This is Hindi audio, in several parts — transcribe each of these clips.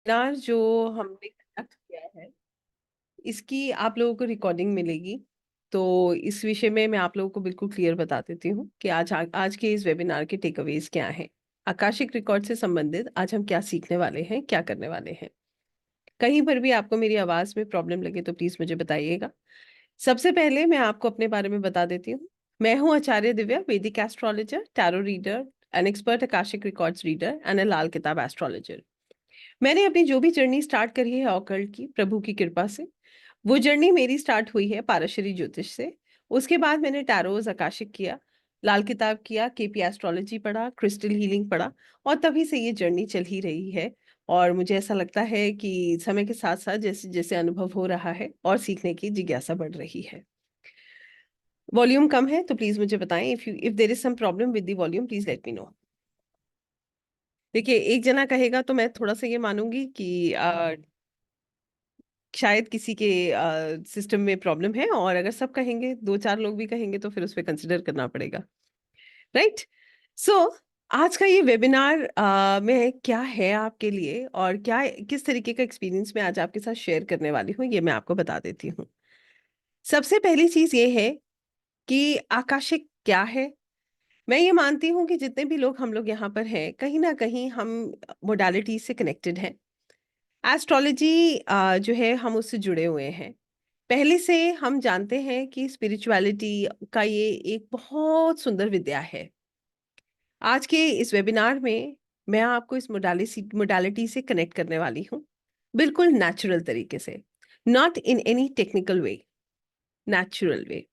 वेबिनार जो हमने कंडक्ट किया है, इसकी आप लोगों को रिकॉर्डिंग मिलेगी। तो इस विषय में मैं आप लोगों को बिल्कुल क्लियर बता देती हूँ कि आज के इस वेबिनार के टेकअवेज क्या हैं। आकाशिक रिकॉर्ड से संबंधित आज हम क्या सीखने वाले हैं, क्या करने वाले हैं। कहीं पर भी आपको मेरी आवाज में प्रॉब्लम लगे तो प्लीज मुझे बताइएगा। सबसे पहले मैं आपको अपने बारे में बता देती हूँ। मैं हूँ Acharya Divya, Vedic astrologer, tarot reader, an expert Akashic records reader and a Lal Kitab astrologer. मैंने अपनी जो भी जर्नी स्टार्ट करी है ऑकल्ट की, प्रभु की कृपा से, वो जर्नी मेरी स्टार्ट हुई है पारशरी ज्योतिष से। उसके बाद मैंने टैरोज आकाशिक किया, लाल किताब किया, केपी एस्ट्रोलॉजी पढ़ा, क्रिस्टल हीलिंग पढ़ा, और तभी से ये जर्नी चल ही रही है। और मुझे ऐसा लगता है कि समय के साथ साथ जैसे जैसे अनुभव हो रहा है और सीखने की जिज्ञासा बढ़ रही है। वॉल्यूम कम है तो प्लीज मुझे बताएं। If there is some problem with the volume please let me know. देखिए, एक जना कहेगा तो मैं थोड़ा सा ये मानूंगी कि शायद किसी के सिस्टम में प्रॉब्लम है, और अगर सब कहेंगे, दो चार लोग भी कहेंगे, तो फिर उस पर कंसिडर करना पड़ेगा। राइट। सो आज का ये वेबिनार में क्या है आपके लिए और क्या किस तरीके का एक्सपीरियंस मैं आज आपके साथ शेयर करने वाली हूँ, ये मैं आपको बता देती हूँ। सबसे पहली चीज ये है कि आकाशिक क्या है। मैं ये मानती हूँ कि जितने भी लोग हम लोग यहाँ पर हैं, कहीं ना कहीं हम मोडालिटी से कनेक्टेड हैं। एस्ट्रोलॉजी जो है, हम उससे जुड़े हुए हैं। पहले से हम जानते हैं कि स्पिरिचुअलिटी का ये एक बहुत सुंदर विद्या है। आज के इस वेबिनार में मैं आपको इस मोडालिटी से कनेक्ट करने वाली हूँ, बिल्कुल नेचुरल तरीके से, not in any technical way, natural way.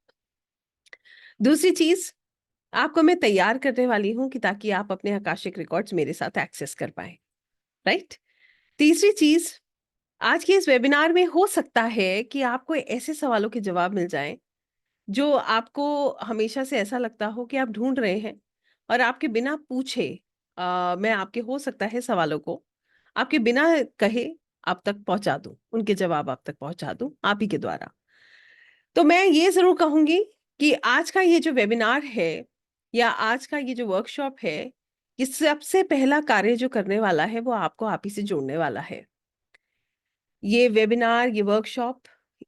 दूसरी चीज, आपको मैं तैयार करने वाली हूँ कि ताकि आप अपने आकाशिक रिकॉर्ड्स मेरे साथ एक्सेस कर पाए। राइट। तीसरी चीज, आज के इस वेबिनार में हो सकता है कि आपको ऐसे सवालों के जवाब मिल जाएं जो आपको हमेशा से ऐसा लगता हो कि आप ढूंढ रहे हैं, और आपके बिना पूछे मैं आपके हो सकता है सवालों को आपके बिना कहे आप तक पहुंचा दूं, उनके जवाब आप तक पहुंचा दूं आप ही के द्वारा। तो मैं ये जरूर कहूंगी कि आज का ये जो वेबिनार है या आज का ये जो वर्कशॉप है, ये सबसे पहला कार्य जो करने वाला है वो आपको आप ही से जोड़ने वाला है। ये वेबिनार, ये वर्कशॉप,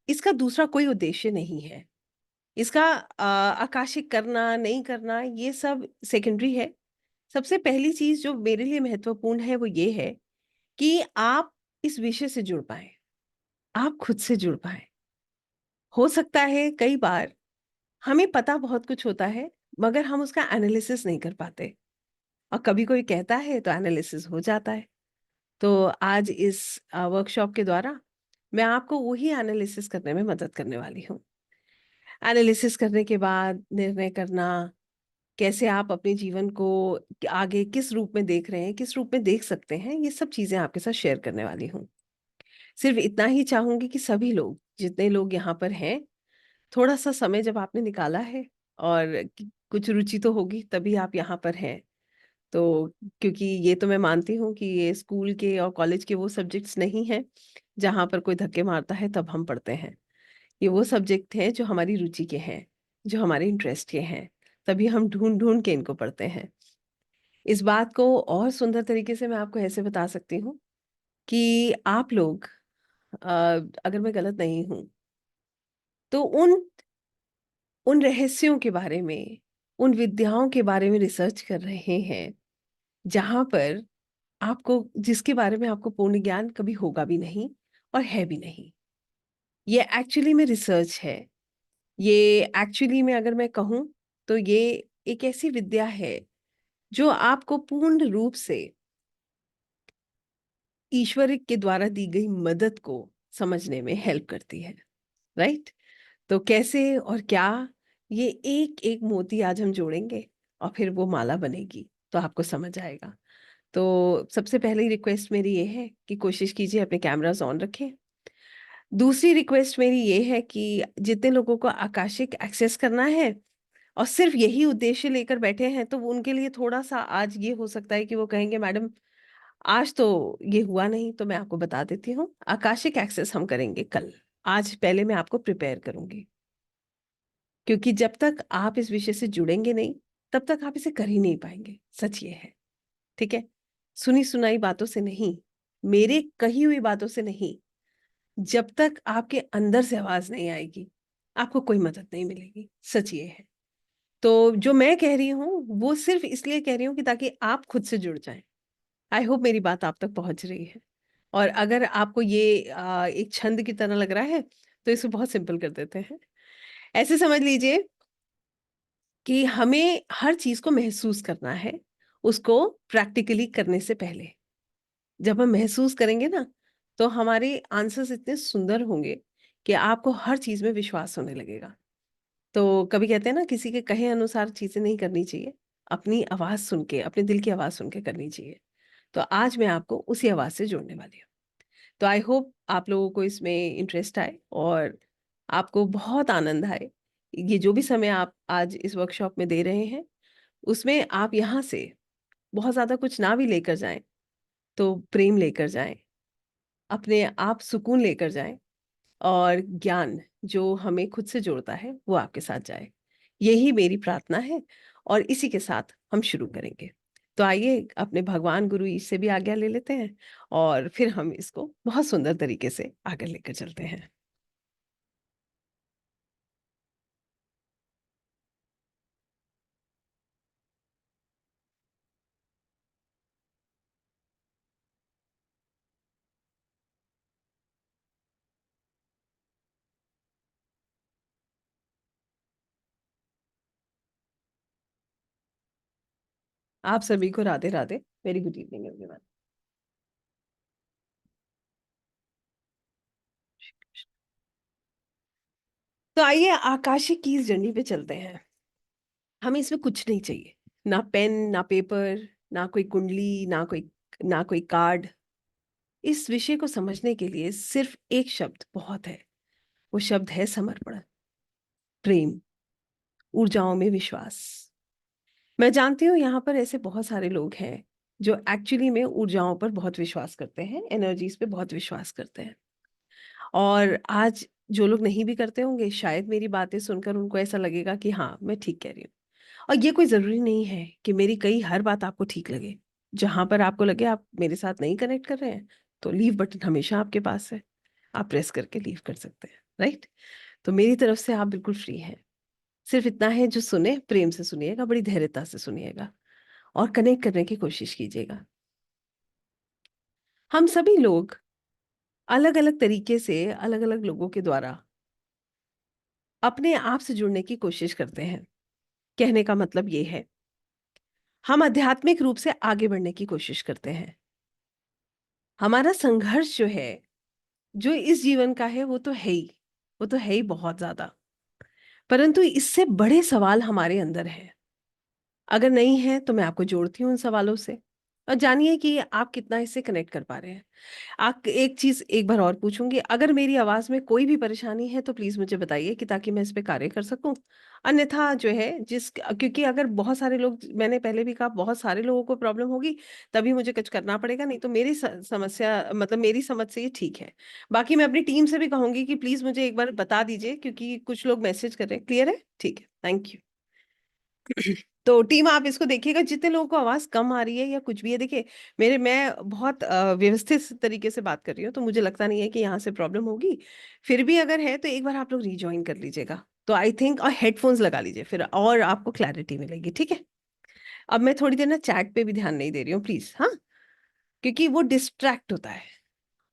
इसका दूसरा कोई उद्देश्य नहीं है। इसका आकाशिक करना नहीं करना ये सब सेकेंडरी है। सबसे पहली चीज जो मेरे लिए महत्वपूर्ण है वो ये है कि आप इस विषय से जुड़ पाए, आप खुद से जुड़ पाए। हो सकता है कई बार हमें पता बहुत कुछ होता है, मगर हम उसका एनालिसिस नहीं कर पाते, और कभी कोई कहता है तो एनालिसिस हो जाता है। तो आज इस वर्कशॉप के द्वारा मैं आपको वही एनालिसिस करने में मदद करने वाली हूँ। एनालिसिस करने के बाद निर्णय करना, कैसे आप अपने जीवन को आगे किस रूप में देख रहे हैं, किस रूप में देख सकते हैं, ये सब चीजें आपके साथ शेयर करने वाली हूँ। सिर्फ इतना ही चाहूंगी कि सभी लोग, जितने लोग यहाँ पर हैं, थोड़ा सा समय जब आपने निकाला है, और कुछ रुचि तो होगी तभी आप यहाँ पर हैं। तो क्योंकि ये तो मैं मानती हूँ कि ये स्कूल के और कॉलेज के वो सब्जेक्ट्स नहीं हैं जहाँ पर कोई धक्के मारता है तब हम पढ़ते हैं। ये वो सब्जेक्ट हैं जो हमारी रुचि के हैं, जो हमारे इंटरेस्ट के हैं, तभी हम ढूंढ ढूंढ के इनको पढ़ते हैं। इस बात को और सुंदर तरीके से मैं आपको ऐसे बता सकती हूँ कि आप लोग, अ, अगर मैं गलत नहीं हूँ, तो उन उन रहस्यों के बारे में, उन विद्याओं के बारे में रिसर्च कर रहे हैं जहां पर आपको, जिसके बारे में आपको पूर्ण ज्ञान कभी होगा भी नहीं और है भी नहीं। ये एक्चुअली में रिसर्च है। ये एक्चुअली में अगर मैं कहूँ तो ये एक ऐसी विद्या है जो आपको पूर्ण रूप से ईश्वर के द्वारा दी गई मदद को समझने में हेल्प करती है। राइट। तो कैसे और क्या, ये एक एक मोती आज हम जोड़ेंगे और फिर वो माला बनेगी, तो आपको समझ आएगा। तो सबसे पहली रिक्वेस्ट मेरी ये है कि कोशिश कीजिए अपने कैमरास ऑन रखें। दूसरी रिक्वेस्ट मेरी ये है कि जितने लोगों को आकाशिक एक्सेस करना है और सिर्फ यही उद्देश्य लेकर बैठे हैं, तो उनके लिए थोड़ा सा आज ये हो सकता है कि वो कहेंगे मैडम आज तो ये हुआ नहीं। तो मैं आपको बता देती हूँ, आकाशिक एक्सेस हम करेंगे कल। आज पहले मैं आपको प्रिपेयर करूंगी, क्योंकि जब तक आप इस विषय से जुड़ेंगे नहीं तब तक आप इसे कर ही नहीं पाएंगे। सच ये है। ठीक है। सुनी सुनाई बातों से नहीं, मेरे कही हुई बातों से नहीं, जब तक आपके अंदर से आवाज नहीं आएगी आपको कोई मदद नहीं मिलेगी। सच ये है। तो जो मैं कह रही हूँ वो सिर्फ इसलिए कह रही हूँ कि ताकि आप खुद से जुड़ जाएं। आई होप मेरी बात आप तक पहुंच रही है। और अगर आपको ये एक छंद की तरह लग रहा है तो इसे बहुत सिंपल कर देते हैं। ऐसे समझ लीजिए कि हमें हर चीज को महसूस करना है, उसको प्रैक्टिकली करने से पहले। जब हम महसूस करेंगे ना तो हमारे आंसर्स इतने सुंदर होंगे कि आपको हर चीज में विश्वास होने लगेगा। तो कभी कहते हैं ना, किसी के कहे अनुसार चीजें नहीं करनी चाहिए, अपनी आवाज सुन के, अपने दिल की आवाज सुन के करनी चाहिए। तो आज मैं आपको उसी आवाज से जोड़ने वाली हूँ। तो आई होप आप लोगों को इसमें इंटरेस्ट आए और आपको बहुत आनंद आए। ये जो भी समय आप आज इस वर्कशॉप में दे रहे हैं उसमें आप यहाँ से बहुत ज्यादा कुछ ना भी लेकर जाएं तो प्रेम लेकर जाएं, अपने आप सुकून लेकर जाएं, और ज्ञान जो हमें खुद से जोड़ता है वो आपके साथ जाए। यही मेरी प्रार्थना है और इसी के साथ हम शुरू करेंगे। तो आइए अपने भगवान गुरु ईश से भी आज्ञा ले लेते हैं और फिर हम इसको बहुत सुंदर तरीके से आगे लेकर चलते हैं। आप सभी को Radhe Radhe. Very good evening everyone. तो आइए आकाशिक की इस जर्नी पे चलते हैं। हमें इसमें कुछ नहीं चाहिए, ना पेन ना पेपर, ना कोई कुंडली, ना कोई कार्ड। इस विषय को समझने के लिए सिर्फ एक शब्द बहुत है। वो शब्द है समर्पण, प्रेम, ऊर्जाओं में विश्वास। मैं जानती हूँ यहाँ पर ऐसे बहुत सारे लोग हैं जो एक्चुअली में ऊर्जाओं पर बहुत विश्वास करते हैं, एनर्जीज पे बहुत विश्वास करते हैं। और आज जो लोग नहीं भी करते होंगे शायद मेरी बातें सुनकर उनको ऐसा लगेगा कि हाँ मैं ठीक कह रही हूँ। और ये कोई जरूरी नहीं है कि मेरी कई हर बात आपको ठीक लगे। जहां पर आपको लगे आप मेरे साथ नहीं कनेक्ट कर रहे हैं तो लीव बटन हमेशा आपके पास है, आप प्रेस करके लीव कर सकते हैं, राइट। तो मेरी तरफ से आप बिल्कुल फ्री हैं। सिर्फ इतना है, जो सुने प्रेम से सुनिएगा, बड़ी धैर्यता से सुनिएगा और कनेक्ट करने की कोशिश कीजिएगा। हम सभी लोग अलग अलग तरीके से अलग अलग लोगों के द्वारा अपने आप से जुड़ने की कोशिश करते हैं। कहने का मतलब ये है, हम आध्यात्मिक रूप से आगे बढ़ने की कोशिश करते हैं। हमारा संघर्ष जो है, जो इस जीवन का है, वो तो है ही, वो तो है ही बहुत ज्यादा। परंतु इससे बड़े सवाल हमारे अंदर हैं। अगर नहीं है तो मैं आपको जोड़ती हूँ उन सवालों से और जानिए कि आप कितना इससे कनेक्ट कर पा रहे हैं। आप एक चीज एक बार और पूछूंगी, अगर मेरी आवाज में कोई भी परेशानी है तो प्लीज मुझे बताइए कि ताकि मैं इस पे कार्य कर सकूं। अन्यथा जो है, जिस क्योंकि अगर बहुत सारे लोग, मैंने पहले भी कहा, बहुत सारे लोगों को प्रॉब्लम होगी तभी मुझे कुछ करना पड़ेगा, नहीं तो मेरी समस्या मतलब मेरी समझ से ये ठीक है। बाकी मैं अपनी टीम से भी कहूंगी कि प्लीज मुझे एक बार बता दीजिए, क्योंकि कुछ लोग मैसेज कर रहे हैं। क्लियर है? ठीक है, थैंक यू। तो टीम आप इसको देखिएगा, जितने लोगों को आवाज कम आ रही है या कुछ भी है, देखिए मैं बहुत व्यवस्थित तरीके से बात कर रही हूँ तो मुझे लगता नहीं है कि यहाँ से प्रॉब्लम होगी। फिर भी अगर है तो एक बार आप लोग रीजॉइन कर लीजिएगा तो आई थिंक, और हेडफोन्स लगा लीजिए फिर और आपको क्लैरिटी मिलेगी, ठीक है। अब मैं थोड़ी देर ना चैट पे भी ध्यान नहीं दे रही हूँ प्लीज, हाँ, क्योंकि वो डिस्ट्रैक्ट होता है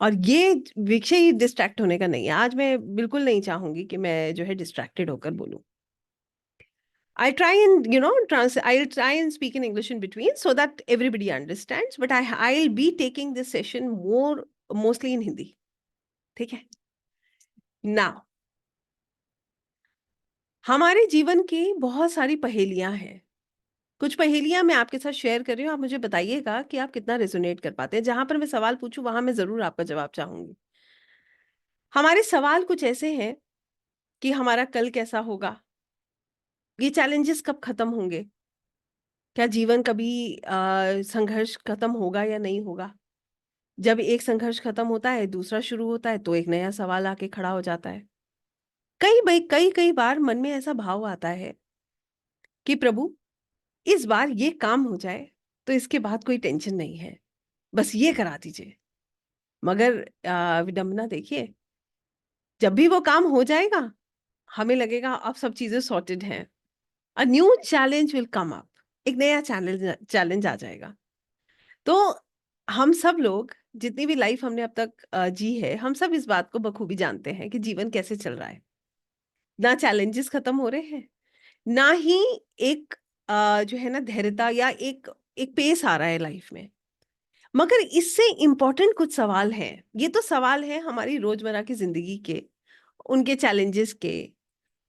और ये विषय ही डिस्ट्रैक्ट होने का नहीं है। आज मैं बिल्कुल नहीं चाहूंगी कि मैं जो है डिस्ट्रैक्टेड होकर बोलूं। I try and I'll try and speak in English in between so that everybody understands. But I'll be taking this session mostly in Hindi. ठीक है? Now, हमारे जीवन की बहुत सारी पहेलियां हैं। कुछ पहेलियां मैं आपके साथ शेयर कर रही हूँ, आप मुझे बताइएगा कि आप कितना रेजोनेट कर पाते हैं। जहां पर मैं सवाल पूछूं वहां मैं जरूर आपका जवाब चाहूंगी। हमारे सवाल कुछ ऐसे हैं कि हमारा कल कैसा होगा, ये चैलेंजेस कब खत्म होंगे, क्या जीवन कभी संघर्ष खत्म होगा या नहीं होगा। जब एक संघर्ष खत्म होता है दूसरा शुरू होता है तो एक नया सवाल आके खड़ा हो जाता है। कई बार मन में ऐसा भाव आता है कि प्रभु, इस बार ये काम हो जाए तो इसके बाद कोई टेंशन नहीं है, बस ये करा दीजिए। मगर विडंबना देखिए, जब भी वो काम हो जाएगा, हमें लगेगा अब सब चीजें सॉर्टेड हैं। A new challenge will come up, एक नया चैलेंज चैलेंज आ जाएगा। तो हम सब लोग जितनी भी लाइफ हमने अब तक जी है, हम सब इस बात को बखूबी जानते हैं कि जीवन कैसे चल रहा है। ना चैलेंजेस खत्म हो रहे हैं, ना ही एक जो है ना धैर्यता या एक एक पेस आ रहा है लाइफ में। मगर इससे इम्पोर्टेंट कुछ सवाल हैं। ये तो सवाल है हमारी रोजमर्रा की जिंदगी के, उनके चैलेंजेस के,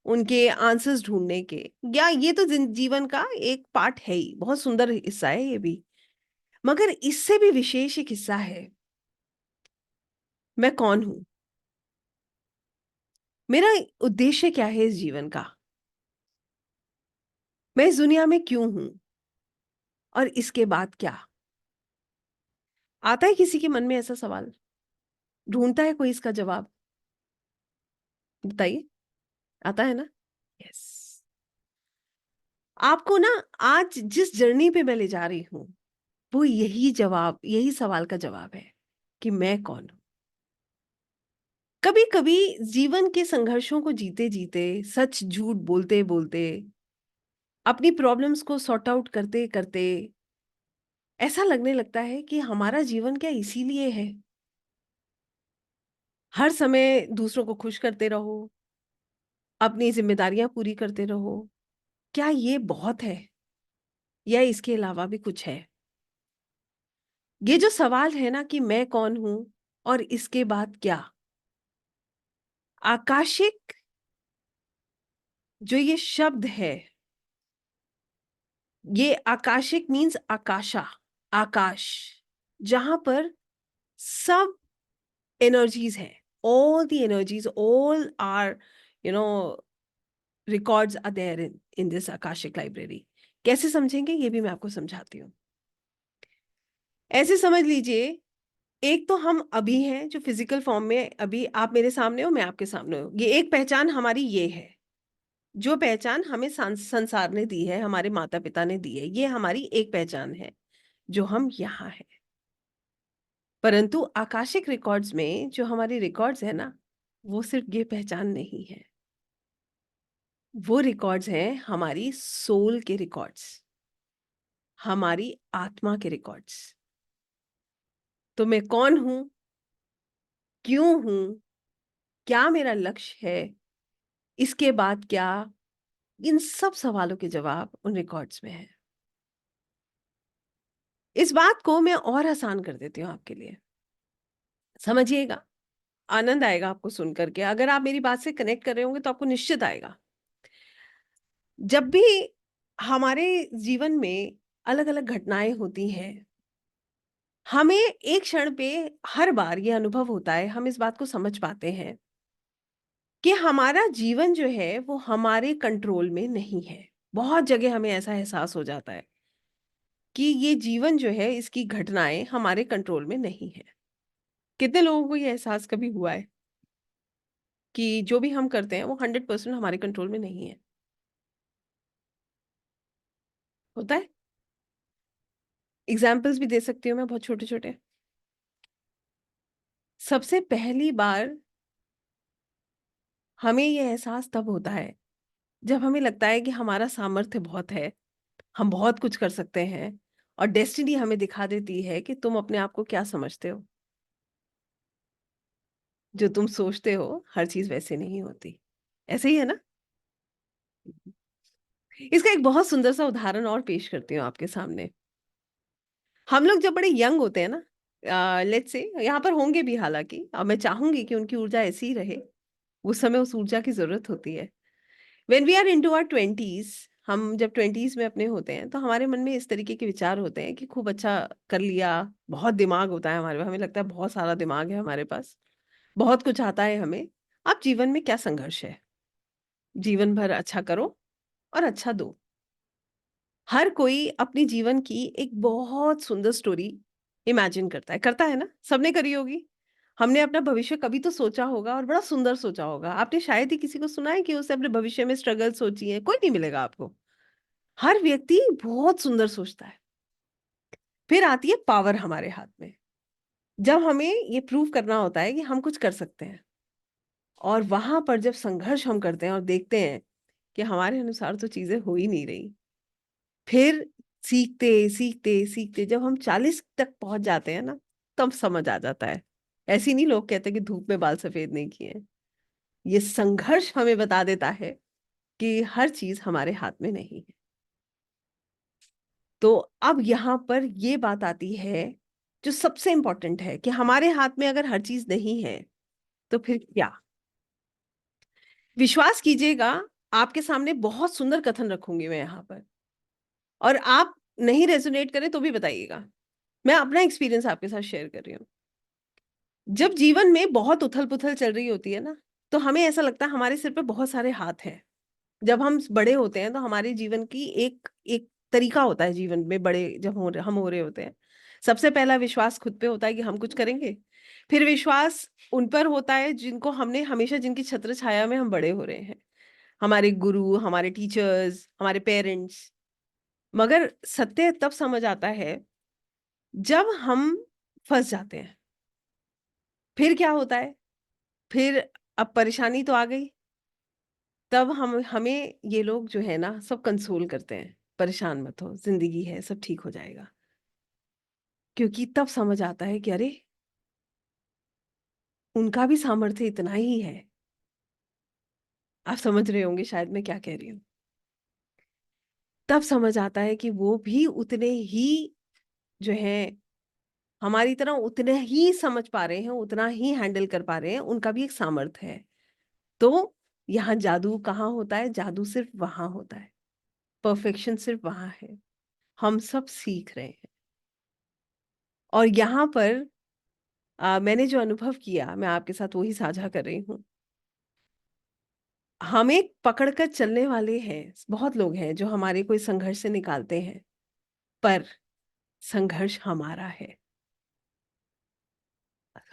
उनके आंसर्स ढूंढने के। या ये तो जीवन का एक पार्ट है ही, बहुत सुंदर हिस्सा है ये भी। मगर इससे भी विशेष एक हिस्सा है, मैं कौन हूं, मेरा उद्देश्य क्या है इस जीवन का, मैं इस दुनिया में क्यों हूं, और इसके बाद क्या। आता है किसी के मन में ऐसा सवाल? ढूंढता है कोई इसका जवाब? बताइए, आता है ना? यस। आपको ना आज जिस जर्नी पे मैं ले जा रही हूं, वो यही जवाब, यही सवाल का जवाब है कि मैं कौन हूं। कभी कभी जीवन के संघर्षों को जीते जीते, सच झूठ बोलते बोलते, अपनी प्रॉब्लम्स को सॉर्ट आउट करते करते, ऐसा लगने लगता है कि हमारा जीवन क्या इसीलिए है? हर समय दूसरों को खुश करते रहो, अपनी जिम्मेदारियां पूरी करते रहो, क्या ये बहुत है, या इसके अलावा भी कुछ है? ये जो सवाल है ना कि मैं कौन हूं और इसके बाद क्या, आकाशिक जो ये शब्द है, ये आकाशिक मीन्स आकाशा, आकाश, जहां पर सब एनर्जीज है, all the energies, all our, you know, records are there in this akashic library. कैसे समझेंगे ये भी मैं आपको समझाती हूँ। ऐसे समझ लीजिए, एक तो हम अभी हैं जो फिजिकल फॉर्म में, अभी आप मेरे सामने हो, मैं आपके सामने हूँ, ये एक पहचान हमारी ये है। जो पहचान हमें संसार ने दी है, हमारे माता पिता ने दी है, ये हमारी एक पहचान है, जो हम यहाँ हैं। परंतु आकाशिक रिकॉर्ड्स में जो हमारी रिकॉर्ड्स है ना, वो सिर्फ ये पहचान नहीं है, वो रिकॉर्ड्स हैं हमारी सोल के रिकॉर्ड्स, हमारी आत्मा के रिकॉर्ड्स। तो मैं कौन हूं, क्यों हूं, क्या मेरा लक्ष्य है, इसके बाद क्या, इन सब सवालों के जवाब उन रिकॉर्ड्स में है। इस बात को मैं और आसान कर देती हूँ आपके लिए, समझिएगा, आनंद आएगा आपको सुन करके। अगर आप मेरी बात से कनेक्ट कर रहे होंगे तो आपको निश्चित आएगा। जब भी हमारे जीवन में अलग अलग घटनाएं होती हैं, हमें एक क्षण पे हर बार ये अनुभव होता है, हम इस बात को समझ पाते हैं कि हमारा जीवन जो है वो हमारे कंट्रोल में नहीं है। बहुत जगह हमें ऐसा एहसास हो जाता है कि ये जीवन जो है, इसकी घटनाएं हमारे कंट्रोल में नहीं है। कितने लोगों को ये एहसास कभी हुआ है कि जो भी हम करते हैं वो 100% हमारे कंट्रोल में नहीं है? होता है। एग्जाम्पल्स भी दे सकती हूँ मैं, बहुत छोटे छोटे। सबसे पहली बार हमें ये एहसास तब होता है जब हमें लगता है कि हमारा सामर्थ्य बहुत है, हम बहुत कुछ कर सकते हैं, और डेस्टिनी हमें दिखा देती है कि तुम अपने आप को क्या समझते हो, जो तुम सोचते हो हर चीज वैसे नहीं होती। ऐसे ही है ना? इसका एक बहुत सुंदर सा उदाहरण और पेश करती हूँ आपके सामने। हम लोग जब बड़े यंग होते हैं ना, लेट्स से यहाँ पर होंगे भी, हालांकि और मैं चाहूंगी कि उनकी ऊर्जा ऐसी ही रहे, उस समय उस ऊर्जा की जरूरत होती है। When we are into our 20s, हम जब 20s में अपने होते हैं तो हमारे मन में इस तरीके के विचार होते हैं कि खूब अच्छा कर लिया, बहुत दिमाग होता है हमारे पास, हमें लगता है बहुत सारा दिमाग है हमारे पास, बहुत कुछ आता है हमें। अब जीवन में क्या संघर्ष है, जीवन भर अच्छा करो और अच्छा दो। हर कोई अपनी जीवन की एक बहुत सुंदर स्टोरी इमेजिन करता है ना, सबने करी होगी। हमने अपना भविष्य कभी तो सोचा होगा, और बड़ा सुंदर सोचा होगा। आपने शायद ही किसी को सुना है कि उसने अपने भविष्य में स्ट्रगल सोची है, कोई नहीं मिलेगा आपको। हर व्यक्ति बहुत सुंदर सोचता है। फिर आती है पावर हमारे हाथ में, जब हमें ये प्रूव करना होता है कि हम कुछ कर सकते हैं, और वहां पर जब संघर्ष हम करते हैं और देखते हैं कि हमारे अनुसार तो चीजें हो ही नहीं रही, फिर सीखते सीखते सीखते जब हम 40 तक पहुंच जाते हैं ना, तब समझ आ जाता है। ऐसे नहीं लोग कहते कि धूप में बाल सफेद नहीं किए हैं। ये संघर्ष हमें बता देता है कि हर चीज हमारे हाथ में नहीं है। तो अब यहाँ पर ये बात आती है जो सबसे इंपॉर्टेंट है, कि हमारे हाथ में अगर हर चीज नहीं है तो फिर क्या। विश्वास कीजिएगा, आपके सामने बहुत सुंदर कथन रखूंगी मैं यहाँ पर, और आप नहीं रेजोनेट करें तो भी बताइएगा। मैं अपना एक्सपीरियंस आपके साथ शेयर कर रही हूँ। जब जीवन में बहुत उथल पुथल चल रही होती है ना, तो हमें ऐसा लगता है हमारे सिर पे बहुत सारे हाथ हैं। जब हम बड़े होते हैं तो हमारे जीवन की एक एक तरीका होता है जीवन में, बड़े जब हम हो रहे होते हैं। सबसे पहला विश्वास खुद पे होता है कि हम कुछ करेंगे। फिर विश्वास उन पर होता है जिनको हमने हमेशा, जिनकी छत्र छाया में हम बड़े हो रहे हैं, हमारे गुरु, हमारे टीचर्स, हमारे पेरेंट्स। मगर सत्य तब समझ आता है जब हम फंस जाते हैं। फिर क्या होता है, फिर अब परेशानी तो आ गई। तब हमें ये लोग जो है ना सब कंसोल करते हैं, परेशान मत हो, जिंदगी है, सब ठीक हो जाएगा। क्योंकि तब समझ आता है कि अरे, उनका भी सामर्थ्य इतना ही है। आप समझ रहे होंगे शायद मैं क्या कह रही हूँ। तब समझ आता है कि वो भी उतने ही जो है, हमारी तरह उतने ही समझ पा रहे हैं, उतना ही हैंडल कर पा रहे हैं, उनका भी एक सामर्थ्य है। तो यहाँ जादू कहाँ होता है? जादू सिर्फ वहां होता है, परफेक्शन सिर्फ वहां है। हम सब सीख रहे हैं। और यहाँ पर मैंने जो अनुभव किया, मैं आपके साथ वही साझा कर रही हूँ। हमें पकड़कर चलने वाले हैं बहुत लोग हैं जो हमारे कोई संघर्ष से निकालते हैं, पर संघर्ष हमारा है।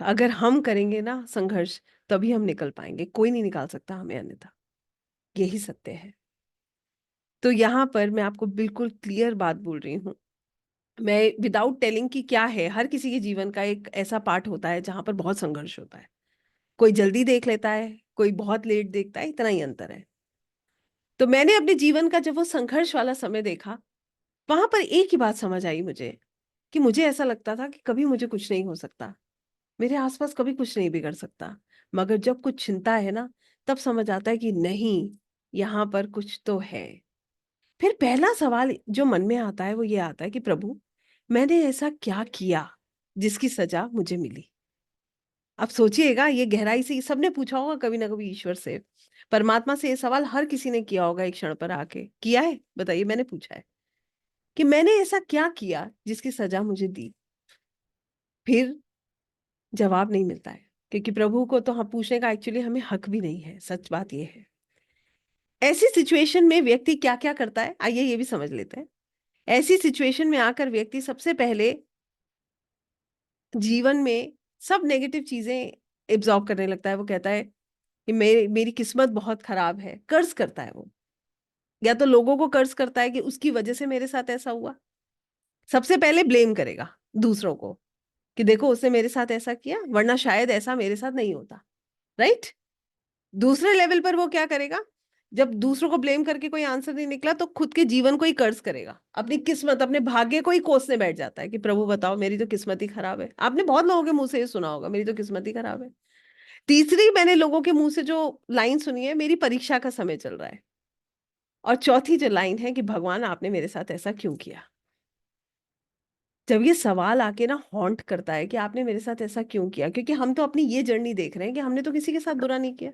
अगर हम करेंगे ना संघर्ष, तभी हम निकल पाएंगे, कोई नहीं निकाल सकता हमें अन्यथा। यही सत्य है। तो यहाँ पर मैं आपको बिल्कुल क्लियर बात बोल रही हूँ। मैं विदाउट टेलिंग कि क्या है, हर किसी के जीवन का एक ऐसा पार्ट होता है जहां पर बहुत संघर्ष होता है। कोई जल्दी देख लेता है, कोई बहुत लेट देखता है, इतना ही अंतर है। तो मैंने अपने जीवन का जब वो संघर्ष वाला समय देखा, वहां पर एक ही बात समझ आई मुझे, कि मुझे ऐसा लगता था कि कभी मुझे कुछ नहीं हो सकता, मेरे आसपास कभी कुछ नहीं बिगड़ सकता। मगर जब कुछ चिंता है ना, तब समझ आता है कि नहीं, यहाँ पर कुछ तो है। फिर पहला सवाल जो मन में आता है वो ये आता है कि प्रभु, मैंने ऐसा क्या किया जिसकी सजा मुझे मिली? अब सोचिएगा, ये गहराई से सबने पूछा होगा कभी ना कभी ईश्वर से, परमात्मा से। ये सवाल हर किसी ने किया होगा एक क्षण पर आके। किया है? बताइए, मैंने पूछा है कि मैंने ऐसा क्या किया जिसकी सजा मुझे दी। फिर जवाब नहीं मिलता है, क्योंकि प्रभु को तो हम पूछने का एक्चुअली हमें हक भी नहीं है। सच बात यह है। ऐसी सिचुएशन में व्यक्ति क्या क्या करता है, आइए ये भी समझ लेते हैं। ऐसी सिचुएशन में आकर व्यक्ति सबसे पहले जीवन में सब नेगेटिव चीजें एब्जॉर्ब करने लगता है। वो कहता है कि मेरी किस्मत बहुत खराब है, कर्ज करता है वो। या तो लोगों को कर्ज करता है कि उसकी वजह से मेरे साथ ऐसा हुआ। सबसे पहले ब्लेम करेगा दूसरों को, कि देखो उसने मेरे साथ ऐसा किया, वरना शायद ऐसा मेरे साथ नहीं होता। राइट? दूसरे लेवल पर वो क्या करेगा, जब दूसरों को ब्लेम करके कोई आंसर नहीं निकला, तो खुद के जीवन को ही कर्ज करेगा, अपनी किस्मत, अपने भाग्य को ही कोसने बैठ जाता है कि प्रभु बताओ, मेरी तो किस्मत ही खराब है। आपने बहुत लोगों के मुंह से ये सुना होगा, मेरी तो किस्मत ही खराब है। तीसरी मैंने लोगों के मुंह से जो लाइन सुनी है, मेरी परीक्षा का समय चल रहा है। और चौथी जो लाइन है कि भगवान आपने मेरे साथ ऐसा क्यों किया। जब ये सवाल आके ना हॉन्ट करता है कि आपने मेरे साथ ऐसा क्यों किया, क्योंकि हम तो अपनी ये जर्नी देख रहे हैं कि हमने तो किसी के साथ बुरा नहीं किया।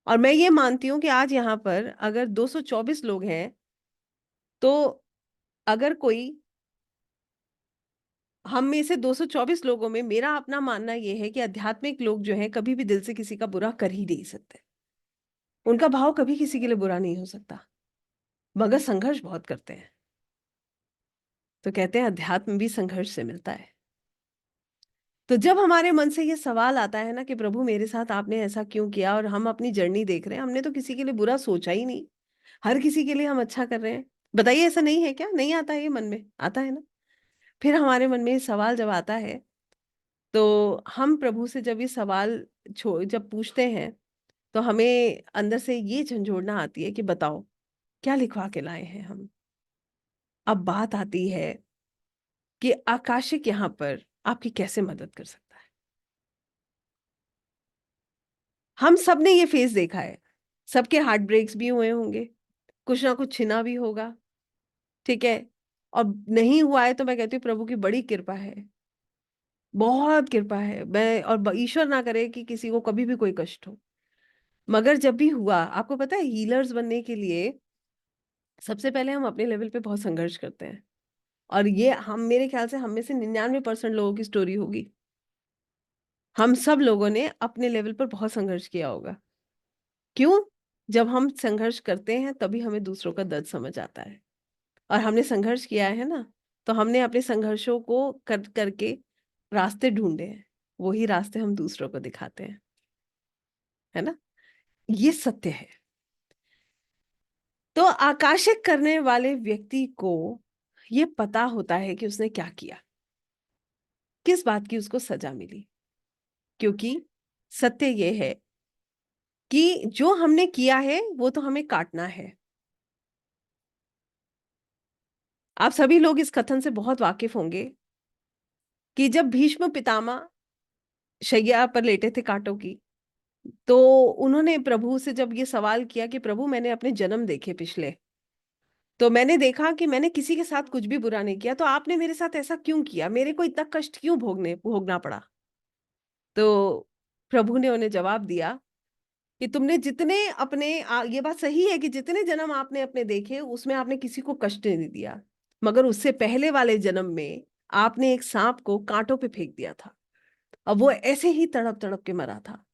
और मैं ये मानती हूँ कि आज यहाँ पर अगर 224 लोग हैं, तो अगर कोई, हम में से 224 लोगों में मेरा अपना मानना यह है कि आध्यात्मिक लोग जो हैं कभी भी दिल से किसी का बुरा कर ही नहीं सकते। उनका भाव कभी किसी के लिए बुरा नहीं हो सकता, मगर संघर्ष बहुत करते हैं। तो कहते हैं अध्यात्म भी संघर्ष से मिलता है। तो जब हमारे मन से ये सवाल आता है ना कि प्रभु मेरे साथ आपने ऐसा क्यों किया, और हम अपनी जर्नी देख रहे हैं, हमने तो किसी के लिए बुरा सोचा ही नहीं, हर किसी के लिए हम अच्छा कर रहे हैं। बताइए, ऐसा नहीं है क्या? नहीं आता है ये मन में? आता है ना। फिर हमारे मन में ये सवाल जब आता है तो हम प्रभु से जब ये सवाल जब पूछते हैं तो हमें अंदर से ये झंझोड़ना आती है कि बताओ क्या लिखवा के लाए हैं हम। अब बात आती है कि आकाशिक यहाँ पर आपकी कैसे मदद कर सकता है। हम सब ने ये फेस देखा है, सबके हार्ट ब्रेक्स भी हुए होंगे, कुछ ना कुछ छिना भी होगा, ठीक है। और नहीं हुआ है तो मैं कहती हूँ प्रभु की बड़ी कृपा है, बहुत कृपा है। मैं और ईश्वर ना करे कि किसी को कभी भी कोई कष्ट हो। मगर जब भी हुआ, आपको पता है हीलर्स बनने के लिए सबसे पहले हम अपने लेवल पे बहुत संघर्ष करते हैं। और ये हम, मेरे ख्याल से हम में से 99% लोगों की स्टोरी होगी। हम सब लोगों ने अपने लेवल पर बहुत संघर्ष किया होगा। क्यों? जब हम संघर्ष करते हैं तभी हमें दूसरों का दर्द समझ आता है। और हमने संघर्ष किया है ना, तो हमने अपने संघर्षों को करके रास्ते ढूंढे हैं। वही रास्ते हम दूसरों को दिखाते हैं, है ना। ये सत्य है। तो आकाशिक करने वाले व्यक्ति को ये पता होता है कि उसने क्या किया, किस बात की उसको सजा मिली। क्योंकि सत्य ये है कि जो हमने किया है वो तो हमें काटना है। आप सभी लोग इस कथन से बहुत वाकिफ होंगे कि जब भीष्म पितामह शैया पर लेटे थे कांटों की, तो उन्होंने प्रभु से जब ये सवाल किया कि प्रभु मैंने अपने जन्म देखे पिछले, तो मैंने देखा कि मैंने किसी के साथ कुछ भी बुरा नहीं किया, तो आपने मेरे साथ ऐसा क्यों किया, मेरे को इतना कष्ट क्यों भोगना पड़ा। तो प्रभु ने उन्हें जवाब दिया कि तुमने जितने अपने ये बात सही है कि जितने जन्म आपने अपने देखे उसमें आपने किसी को कष्ट नहीं दिया, मगर उससे पहले वाले जन्म में आपने एक सांप को कांटों पे फेंक दिया था। अब वो ऐसे ही तड़प तड़प के मरा था,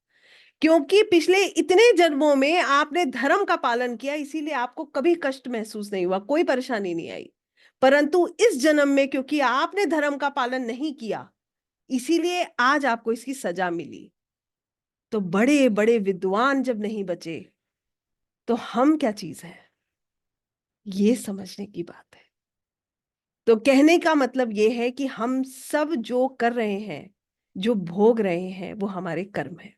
क्योंकि पिछले इतने जन्मों में आपने धर्म का पालन किया, इसीलिए आपको कभी कष्ट महसूस नहीं हुआ, कोई परेशानी नहीं आई। परंतु इस जन्म में क्योंकि आपने धर्म का पालन नहीं किया, इसीलिए आज आपको इसकी सजा मिली। तो बड़े बड़े विद्वान जब नहीं बचे तो हम क्या चीज है, ये समझने की बात है। तो कहने का मतलब ये है कि हम सब जो कर रहे हैं, जो भोग रहे हैं, वो हमारे कर्म है।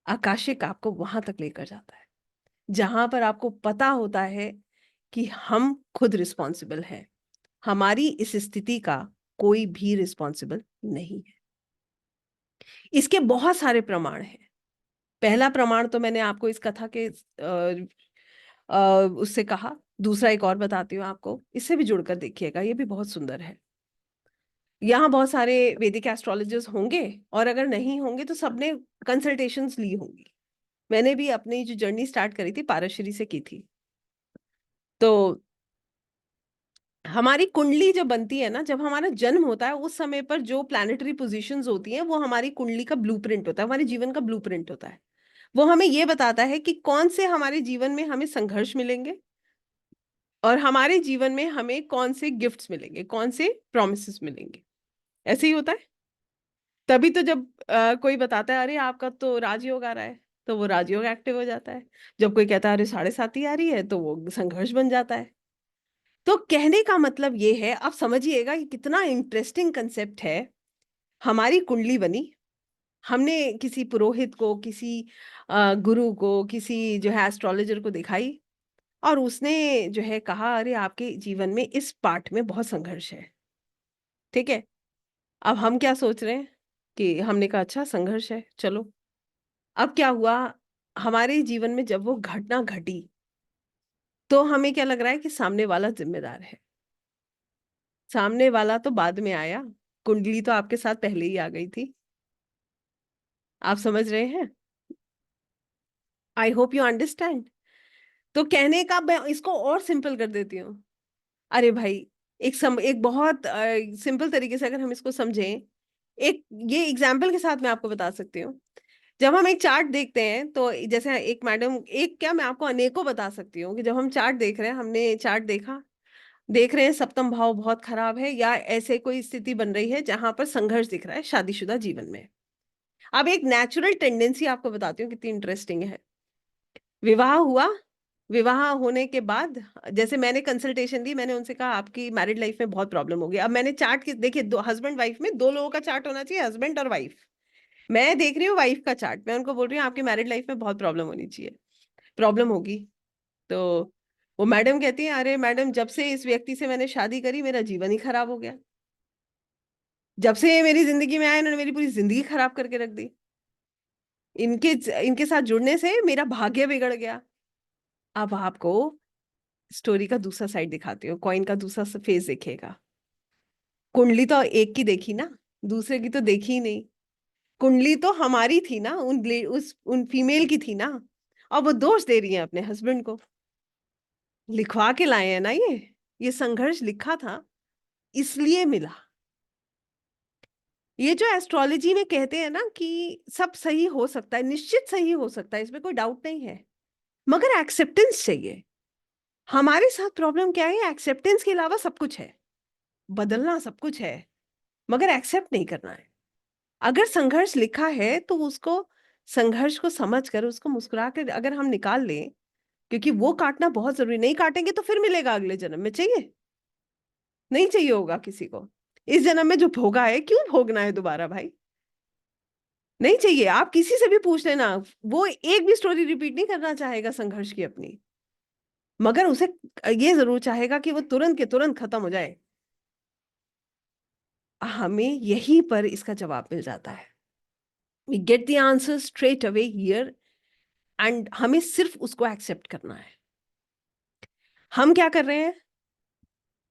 आकाशिक आपको वहां तक लेकर जाता है जहां पर आपको पता होता है कि हम खुद रिस्पॉन्सिबल हैं, हमारी इस स्थिति का कोई भी रिस्पॉन्सिबल नहीं है। इसके बहुत सारे प्रमाण हैं। पहला प्रमाण तो मैंने आपको इस कथा के उससे कहा। दूसरा एक और बताती हूँ आपको, इससे भी जुड़कर देखिएगा, ये भी बहुत सुंदर है। यहाँ बहुत सारे वैदिक एस्ट्रोलॉजर्स होंगे, और अगर नहीं होंगे तो सबने कंसल्टेशंस ली होंगी। मैंने भी अपनी जो जर्नी स्टार्ट करी थी पारशरी से की थी। तो हमारी कुंडली जब बनती है ना, जब हमारा जन्म होता है उस समय पर जो प्लैनेटरी पोजीशंस होती हैं वो हमारी कुंडली का ब्लूप्रिंट होता है, हमारे जीवन का ब्लूप्रिंट होता है। वो हमें ये बताता है कि कौन से हमारे जीवन में हमें संघर्ष मिलेंगे और हमारे जीवन में हमें कौन से गिफ्ट्स मिलेंगे, कौन से प्रॉमिसेस मिलेंगे। ऐसे ही होता है। तभी तो जब कोई बताता है अरे आपका तो राजयोग आ रहा है, तो वो राजयोग एक्टिव हो जाता है। जब कोई कहता है अरे 7.5 आ रही है, तो वो संघर्ष बन जाता है। तो कहने का मतलब ये है, आप समझिएगा कि कितना इंटरेस्टिंग कंसेप्ट है। हमारी कुंडली बनी, हमने किसी पुरोहित को, किसी गुरु को, किसी जो है एस्ट्रोलॉजर को दिखाई, और उसने जो है कहा अरे आपके जीवन में इस पार्ट में बहुत संघर्ष है। ठीक है। अब हम क्या सोच रहे हैं कि हमने कहा अच्छा संघर्ष है, चलो। अब क्या हुआ, हमारे जीवन में जब वो घटना घटी तो हमें क्या लग रहा है कि सामने वाला जिम्मेदार है। सामने वाला तो बाद में आया, कुंडली तो आपके साथ पहले ही आ गई थी। आप समझ रहे हैं? I hope you understand. तो कहने का, मैं इसको और सिंपल कर देती हूँ। अरे भाई, एक बहुत सिंपल तरीके से अगर हम इसको समझें, एक ये एग्जाम्पल के साथ मैं आपको बता सकती हूँ। जब हम एक चार्ट देखते हैं तो जैसे एक मैडम, एक क्या, मैं आपको अनेकों बता सकती हूँ कि जब हम चार्ट देख रहे हैं, हमने चार्ट देखा, देख रहे हैं सप्तम भाव बहुत खराब है या ऐसे कोई स्थिति बन रही है जहां पर संघर्ष दिख रहा है शादीशुदा जीवन में। अब एक नेचुरल टेंडेंसी आपको बताती हूँ कितनी इंटरेस्टिंग है। विवाह हुआ, विवाह होने के बाद जैसे मैंने कंसल्टेशन दी, मैंने उनसे कहा आपकी मैरिड लाइफ में बहुत प्रॉब्लम होगी। अब मैंने चार्ट की देखिए, दो हस्बैंड वाइफ में दो लोगों का चार्ट होना चाहिए, हस्बैंड और वाइफ। मैं देख रही हूँ वाइफ का चार्ट, मैं उनको बोल रही हूँ आपकी मैरिड लाइफ में बहुत प्रॉब्लम होनी चाहिए, प्रॉब्लम होगी। तो वो मैडम कहती है अरे मैडम, जब से इस व्यक्ति से मैंने शादी करी मेरा जीवन ही खराब हो गया। जब से ये मेरी जिंदगी में आए इन्होंने मेरी पूरी जिंदगी खराब करके रख दी। इनके इनके साथ जुड़ने से मेरा भाग्य बिगड़ गया। अब आपको स्टोरी का दूसरा साइड दिखाती हूँ, कॉइन का दूसरा फेस दिखेगा। कुंडली तो एक की देखी ना, दूसरे की तो देखी ही नहीं। कुंडली तो हमारी थी ना, उन फीमेल की थी ना। और वो दोष दे रही है अपने हस्बैंड को। लिखवा के लाए हैं ना ये संघर्ष लिखा था, इसलिए मिला। ये जो एस्ट्रोलॉजी में कहते हैं ना कि सब सही हो सकता है, निश्चित सही हो सकता है, इसमें कोई डाउट नहीं है, मगर एक्सेप्टेंस चाहिए। हमारे साथ प्रॉब्लम क्या है, एक्सेप्टेंस के अलावा सब कुछ है, बदलना सब कुछ है, मगर एक्सेप्ट नहीं करना है। अगर संघर्ष लिखा है तो उसको, संघर्ष को समझ कर उसको मुस्कुरा कर अगर हम निकाल लें, क्योंकि वो काटना बहुत जरूरी, नहीं काटेंगे तो फिर मिलेगा अगले जन्म में, चाहिए नहीं चाहिए होगा किसी को। इस जन्म में जो भोगा है क्यों भोगना है दोबारा भाई, नहीं चाहिए। आप किसी से भी पूछ लेना, वो एक भी स्टोरी रिपीट नहीं करना चाहेगा संघर्ष की अपनी, मगर उसे ये जरूर चाहेगा कि वो तुरंत के तुरंत खत्म हो जाए। हमें यहीं पर इसका जवाब मिल जाता है। We get the answer straight away here, and हमें सिर्फ उसको एक्सेप्ट करना है। हम क्या कर रहे हैं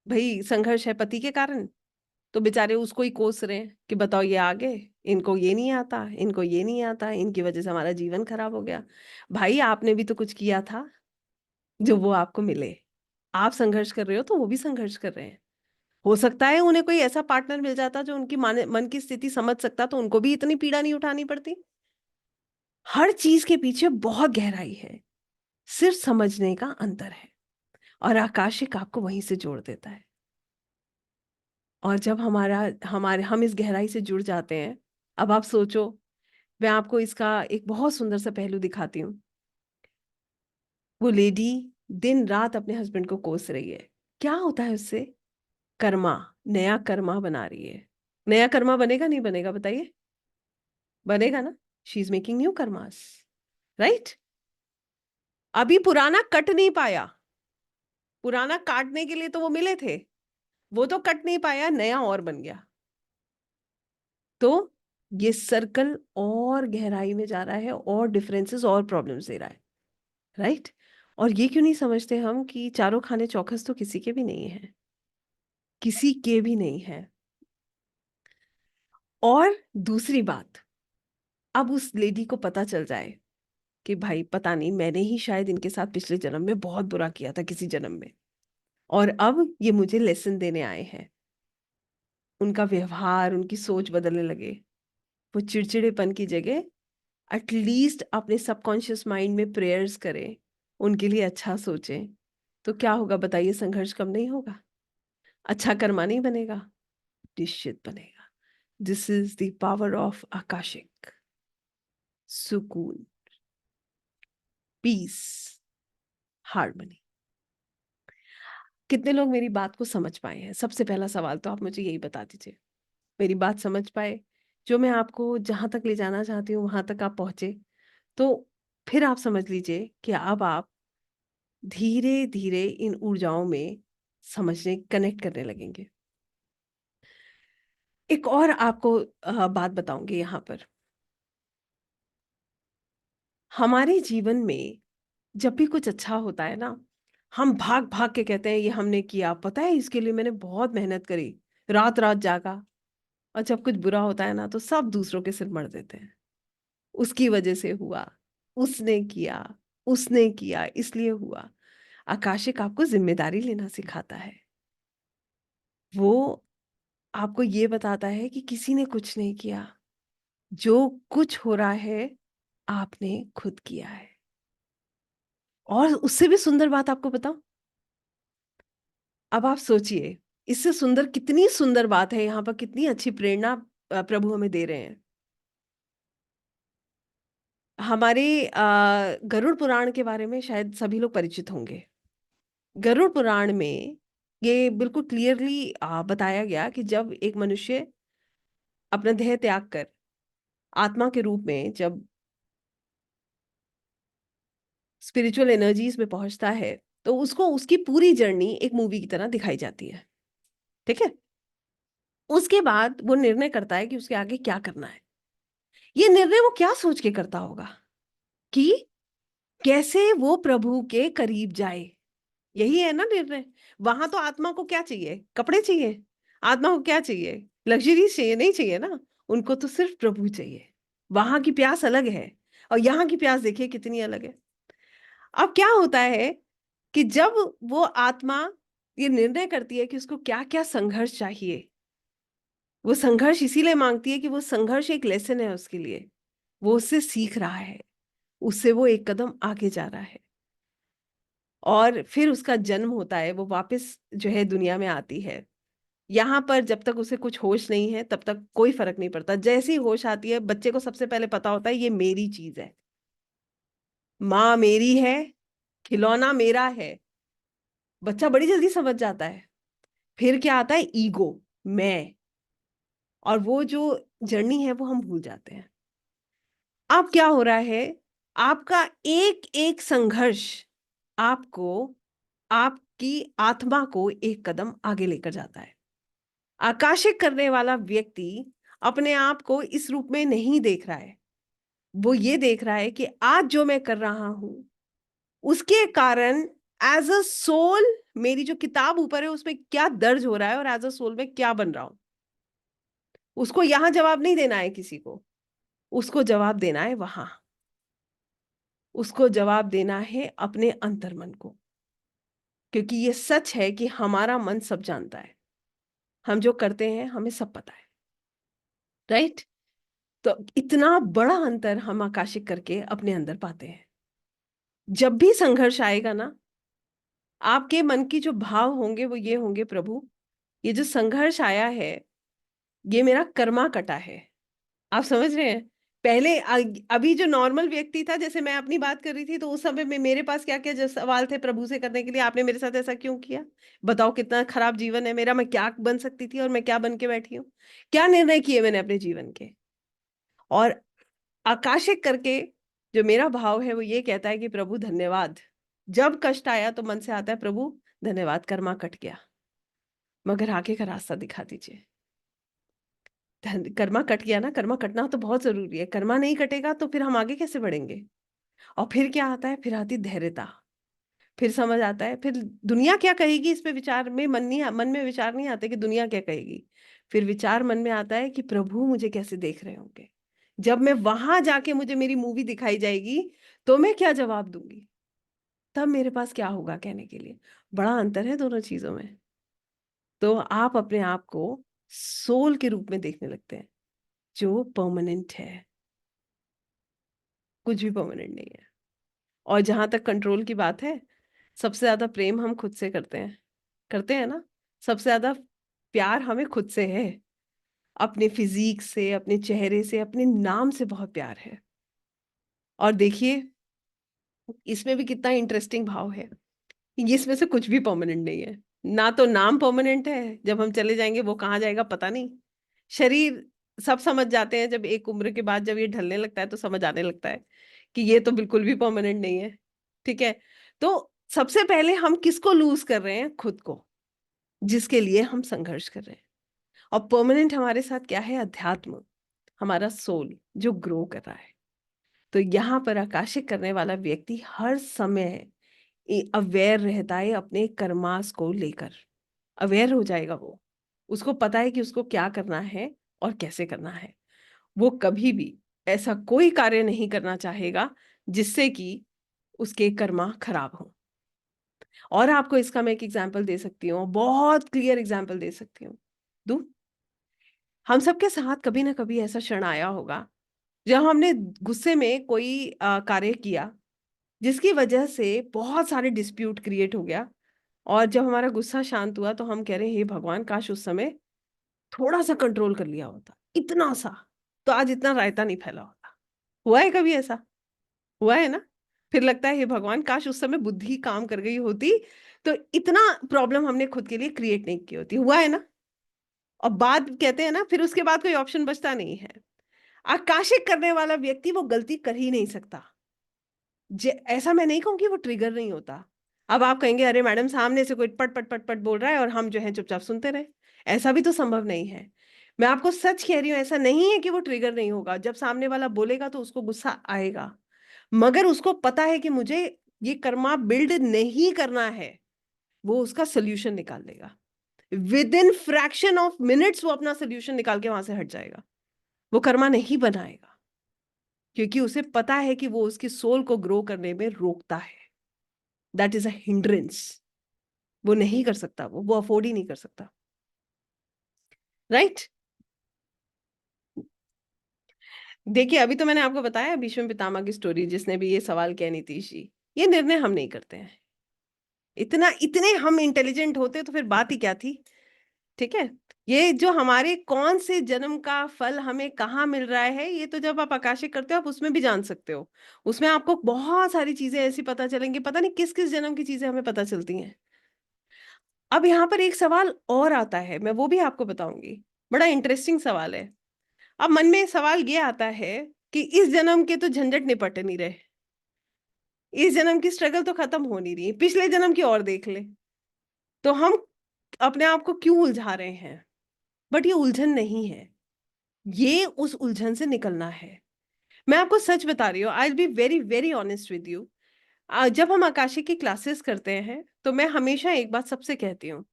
भाई, संघर्ष है पति के कारण, तो बेचारे उसको ही कोस रहे हैं कि बताओ ये आगे, इनको ये नहीं आता, इनको ये नहीं आता, इनकी वजह से हमारा जीवन खराब हो गया। भाई आपने भी तो कुछ किया था जो वो आपको मिले। आप संघर्ष कर रहे हो तो वो भी संघर्ष कर रहे हैं। हो सकता है उन्हें कोई ऐसा पार्टनर मिल जाता जो उनकी मन की स्थिति समझ सकता, तो उनको भी इतनी पीड़ा नहीं उठानी पड़ती। हर चीज के पीछे बहुत गहराई है, सिर्फ समझने का अंतर है, और आकाशिक आपको वहीं से जोड़ देता है। और जब हम इस गहराई से जुड़ जाते हैं, अब आप सोचो, मैं आपको इसका एक बहुत सुंदर सा पहलू दिखाती हूँ। वो लेडी दिन रात अपने हस्बैंड को कोस रही है, क्या होता है उससे, कर्मा, नया कर्मा बना रही है। नया कर्मा बनेगा नहीं बनेगा बताइए, बनेगा ना। She is making new karmas, right. अभी पुराना कट नहीं पाया, पुराना काटने के लिए तो वो मिले थे, वो तो कट नहीं पाया, नया और बन गया। तो ये सर्कल और गहराई में जा रहा है, और डिफरेंसेस और प्रॉब्लम्स दे रहा है, राइट। और ये क्यों नहीं समझते हम कि चारों खाने चौखस तो किसी के भी नहीं है, किसी के भी नहीं है। और दूसरी बात, अब उस लेडी को पता चल जाए कि भाई पता नहीं मैंने ही शायद इनके साथ पिछले जन्म में बहुत बुरा किया था किसी जन्म में, और अब ये मुझे लेसन देने आए हैं। उनका व्यवहार, उनकी सोच बदलने लगे। वो चिड़चिड़ेपन की जगह एटलीस्ट अपने सबकॉन्शियस माइंड में प्रेयर्स करें, उनके लिए अच्छा सोचें, तो क्या होगा बताइए, संघर्ष कम नहीं होगा, अच्छा कर्मा नहीं बनेगा, निश्चित बनेगा। This is the power of Akashic, सुकून, पीस, हार्मनी। कितने लोग मेरी बात को समझ पाए हैं, सबसे पहला सवाल तो आप मुझे यही बता दीजिए, मेरी बात समझ पाए, जो मैं आपको जहां तक ले जाना चाहती हूँ वहां तक आप पहुंचे, तो फिर आप समझ लीजिए कि अब आप धीरे धीरे इन ऊर्जाओं में समझने, कनेक्ट करने लगेंगे। एक और आपको बात बताऊंगी यहाँ पर, हमारे जीवन में जब भी कुछ अच्छा होता है ना, हम भाग भाग के कहते हैं ये हमने किया, पता है इसके लिए मैंने बहुत मेहनत करी, रात रात जागा। और जब कुछ बुरा होता है ना तो सब दूसरों के सिर मढ़ देते हैं, उसकी वजह से हुआ, उसने किया, उसने किया इसलिए हुआ। आकाशिक आपको जिम्मेदारी लेना सिखाता है। वो आपको ये बताता है कि किसी ने कुछ नहीं किया, जो कुछ हो रहा है आपने खुद किया है। और उससे भी सुंदर बात आपको बताऊं, अब आप सोचिए, इससे सुंदर कितनी सुंदर बात है, यहाँ पर कितनी अच्छी प्रेरणा प्रभु हमें दे रहे हैं। हमारे गरुड़ पुराण के बारे में शायद सभी लोग परिचित होंगे। गरुड़ पुराण में ये बिल्कुल क्लियरली बताया गया कि जब एक मनुष्य अपना देह त्याग कर आत्मा के रूप में जब स्पिरिचुअल एनर्जीज में पहुंचता है, तो उसको उसकी पूरी जर्नी एक मूवी की तरह दिखाई जाती है। ठीक है। उसके बाद वो निर्णय करता है कि उसके आगे क्या करना है। ये निर्णय वो क्या सोच के करता होगा कि कैसे वो प्रभु के करीब जाए। यही है ना निर्णय। वहां तो आत्मा को क्या चाहिए? कपड़े चाहिए। आत्मा को क्या चाहिए? लग्जरी चाहिए? नहीं चाहिए ना। उनको तो सिर्फ प्रभु चाहिए। वहां की प्यास अलग है और यहाँ की प्यास देखिए कितनी अलग है। अब क्या होता है कि जब वो आत्मा ये निर्णय करती है कि उसको क्या क्या संघर्ष चाहिए, वो संघर्ष इसीलिए मांगती है कि वो संघर्ष एक लेसन है उसके लिए। वो उससे सीख रहा है, उससे वो एक कदम आगे जा रहा है। और फिर उसका जन्म होता है, वो वापस जो है दुनिया में आती है। यहाँ पर जब तक उसे कुछ होश नहीं है तब तक कोई फर्क नहीं पड़ता। जैसे ही होश आती है, बच्चे को सबसे पहले पता होता है ये मेरी चीज है, माँ मेरी है, खिलौना मेरा है। बच्चा बड़ी जल्दी समझ जाता है। फिर क्या आता है? ईगो, मैं। और वो जो जर्नी है वो हम भूल जाते हैं। अब क्या हो रहा है? आपका एक एक संघर्ष आपको, आपकी आत्मा को एक कदम आगे लेकर जाता है। आकाशिक करने वाला व्यक्ति अपने आप को इस रूप में नहीं देख रहा है। वो ये देख रहा है कि आज जो मैं कर रहा हूं उसके कारण एज अ सोल मेरी जो किताब ऊपर है उसमें क्या दर्ज हो रहा है और एज अ सोल में क्या बन रहा हूं। उसको यहां जवाब नहीं देना है किसी को, उसको जवाब देना है वहां। उसको जवाब देना है अपने अंतर्मन को। क्योंकि ये सच है कि हमारा मन सब जानता है। हम जो करते हैं हमें सब पता है। राइट। तो इतना बड़ा अंतर हम आकाशिक करके अपने अंदर पाते हैं। जब भी संघर्ष आएगा ना, आपके मन की जो भाव होंगे वो ये होंगे, प्रभु ये जो संघर्ष आया है ये मेरा कर्मा कटा है। आप समझ रहे हैं? पहले अभी जो नॉर्मल व्यक्ति था, जैसे मैं अपनी बात कर रही थी, तो उस समय में मेरे पास क्या क्या जो सवाल थे प्रभु से करने के लिए, आपने मेरे साथ ऐसा क्यों किया? बताओ कितना खराब जीवन है मेरा, मैं क्या बन सकती थी और मैं क्या बन के बैठी हूँ? क्या निर्णय किए मैंने अपने जीवन के? और आकाशिक करके जो मेरा भाव है वो ये कहता है कि प्रभु धन्यवाद। जब कष्ट आया तो मन से आता है प्रभु धन्यवाद, कर्मा कट गया, मगर आगे का रास्ता दिखा दीजिए। कर्मा कट गया ना, कर्मा कटना तो बहुत जरूरी है। कर्मा नहीं कटेगा तो फिर हम आगे कैसे बढ़ेंगे? और फिर क्या आता है? फिर आती धैर्यता। फिर समझ आता है, फिर दुनिया क्या कहेगी इस पे विचार में मन में विचार नहीं आते कि दुनिया क्या कहेगी। फिर विचार मन में आता है कि प्रभु मुझे कैसे देख रहे होंगे। जब मैं वहां जाके मुझे मेरी मूवी दिखाई जाएगी तो मैं क्या जवाब दूंगी? तब मेरे पास क्या होगा कहने के लिए? बड़ा अंतर है दोनों चीजों में। तो आप अपने आप को सोल के रूप में देखने लगते हैं, जो परमानेंट है। कुछ भी परमानेंट नहीं है। और जहां तक कंट्रोल की बात है, सबसे ज्यादा प्रेम हम खुद से करते हैं ना। सबसे ज्यादा प्यार हमें खुद से है। अपने फिजिक से, अपने चेहरे से, अपने नाम से बहुत प्यार है। और देखिए इसमें भी कितना इंटरेस्टिंग भाव है। इसमें से कुछ भी परमानेंट नहीं है। ना तो नाम परमानेंट है, जब हम चले जाएंगे वो कहाँ जाएगा पता नहीं। शरीर सब समझ जाते हैं, जब एक उम्र के बाद जब ये ढलने लगता है तो समझ आने लगता है कि ये तो बिल्कुल भी परमानेंट नहीं है। ठीक है। तो सबसे पहले हम किसको लूज कर रहे हैं? खुद को, जिसके लिए हम संघर्ष कर रहे हैं। और परमानेंट हमारे साथ क्या है? अध्यात्म, हमारा सोल जो ग्रो कर रहा है। तो यहाँ पर आकाशिक करने वाला व्यक्ति हर समय अवेयर रहता है अपने कर्मास को लेकर। अवेयर हो जाएगा वो। उसको पता है कि उसको क्या करना है और कैसे करना है। वो कभी भी ऐसा कोई कार्य नहीं करना चाहेगा जिससे कि उसके कर्मा खराब हो। और आपको इसका मैं एक एग्जांपल दे सकती हूँ, बहुत क्लियर एग्जांपल दे सकती हूँ। दूं? हम सबके साथ कभी ना कभी ऐसा क्षण आया होगा जब हमने गुस्से में कोई कार्य किया जिसकी वजह से बहुत सारे डिस्प्यूट क्रिएट हो गया। और जब हमारा गुस्सा शांत हुआ तो हम कह रहे हे भगवान, काश उस समय थोड़ा सा कंट्रोल कर लिया होता, इतना सा, तो आज इतना रायता नहीं फैला होता। हुआ है कभी ऐसा? हुआ है ना? फिर लगता है हे भगवान, काश उस समय बुद्धि काम कर गई होती तो इतना प्रॉब्लम हमने खुद के लिए क्रिएट नहीं की होती। हुआ है ना? और बाद कहते हैं ना, फिर उसके बाद कोई ऑप्शन बचता नहीं है। आकाशिक करने वाला व्यक्ति वो गलती कर ही नहीं सकता। ऐसा मैं नहीं कहूंगी वो ट्रिगर नहीं होता। अब आप कहेंगे अरे मैडम, सामने से कोई पट पट पट पट बोल रहा है और हम जो है चुपचाप सुनते रहे। ऐसा भी तो संभव नहीं है। मैं आपको सच कह रही हूँ, ऐसा नहीं है कि वो ट्रिगर नहीं होगा। जब सामने वाला बोलेगा तो उसको गुस्सा आएगा, मगर उसको पता है कि मुझे ये कर्मा बिल्ड नहीं करना है। वो उसका सोल्यूशन निकाल लेगा। With in fraction of minutes वो अपना सोल्यूशन निकाल के वहां से हट जाएगा। वो कर्मा नहीं बनाएगा, क्योंकि उसे पता है कि वो उसकी सोल को ग्रो करने में रोकता है। That is a hindrance. वो नहीं कर सकता, वो अफोर्ड ही नहीं कर सकता। राइट? देखिए, अभी तो मैंने आपको बताया भीष्म पितामह की स्टोरी, जिसने भी ये सवाल किया नीतीश जी। ये निर्णय हम नहीं करते हैं। इतना इतने हम इंटेलिजेंट होते तो फिर बात ही क्या थी। ठीक है? ये जो हमारे कौन से जन्म का फल हमें कहाँ मिल रहा है, ये तो जब आप आकाशिक करते हो आप उसमें भी जान सकते हो। उसमें आपको बहुत सारी चीजें ऐसी पता चलेंगी, पता नहीं किस किस जन्म की चीजें हमें पता चलती हैं। अब यहाँ पर एक सवाल और आता है, मैं वो भी आपको बताऊंगी। बड़ा इंटरेस्टिंग सवाल है। अब मन में सवाल ये आता है कि इस जन्म के तो झंझट निपट नहीं रहे, इस जन्म की स्ट्रगल तो खत्म हो नहीं रही, पिछले जन्म की और देख ले, तो हम अपने आप को क्यों उलझा रहे हैं? बट ये उलझन नहीं है, ये उस उलझन से निकलना है। मैं आपको सच बता रही हूँ, I will be very very honest with you. जब हम आकाशी की क्लासेस करते हैं तो मैं हमेशा एक बात सबसे कहती हूँ,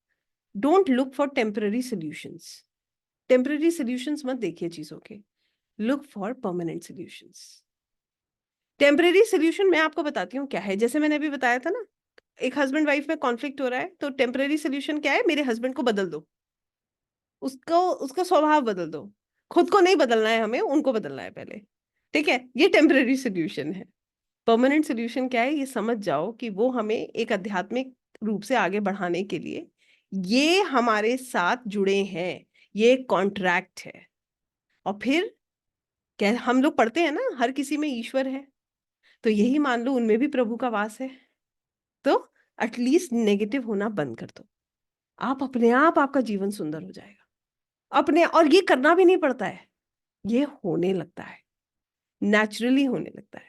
don't look for temporary solutions. Temporary solutions मत देखिए चीजों के, look for permanent solutions. Temporary solution मैं आपको बताती हूँ क्या है। जैसे मैंने अभी बताया था ना, एक हस्बैंड वाइफ में कॉन्फ्लिक्ट हो रहा है, तो टेम्पररी सोल्यूशन क्या है? मेरे हस्बैंड को बदल दो, उसको उसका स्वभाव बदल दो। खुद को नहीं बदलना है हमें, उनको बदलना है पहले। ठीक है? ये टेम्पररी सोल्यूशन है। परमानेंट सोल्यूशन क्या है? ये समझ जाओ कि वो हमें एक आध्यात्मिक रूप से आगे बढ़ाने के लिए ये हमारे साथ जुड़े हैं, ये कॉन्ट्रैक्ट है। और फिर क्या हम लोग पढ़ते हैं ना, हर किसी में ईश्वर है, तो यही मान लो उनमें भी प्रभु का वास है। तो एटलीस्ट नेगेटिव होना बंद कर दो, आप अपने आप आपका जीवन सुंदर हो जाएगा अपने। और ये करना भी नहीं पड़ता है, ये होने लगता है, नेचुरली होने लगता है।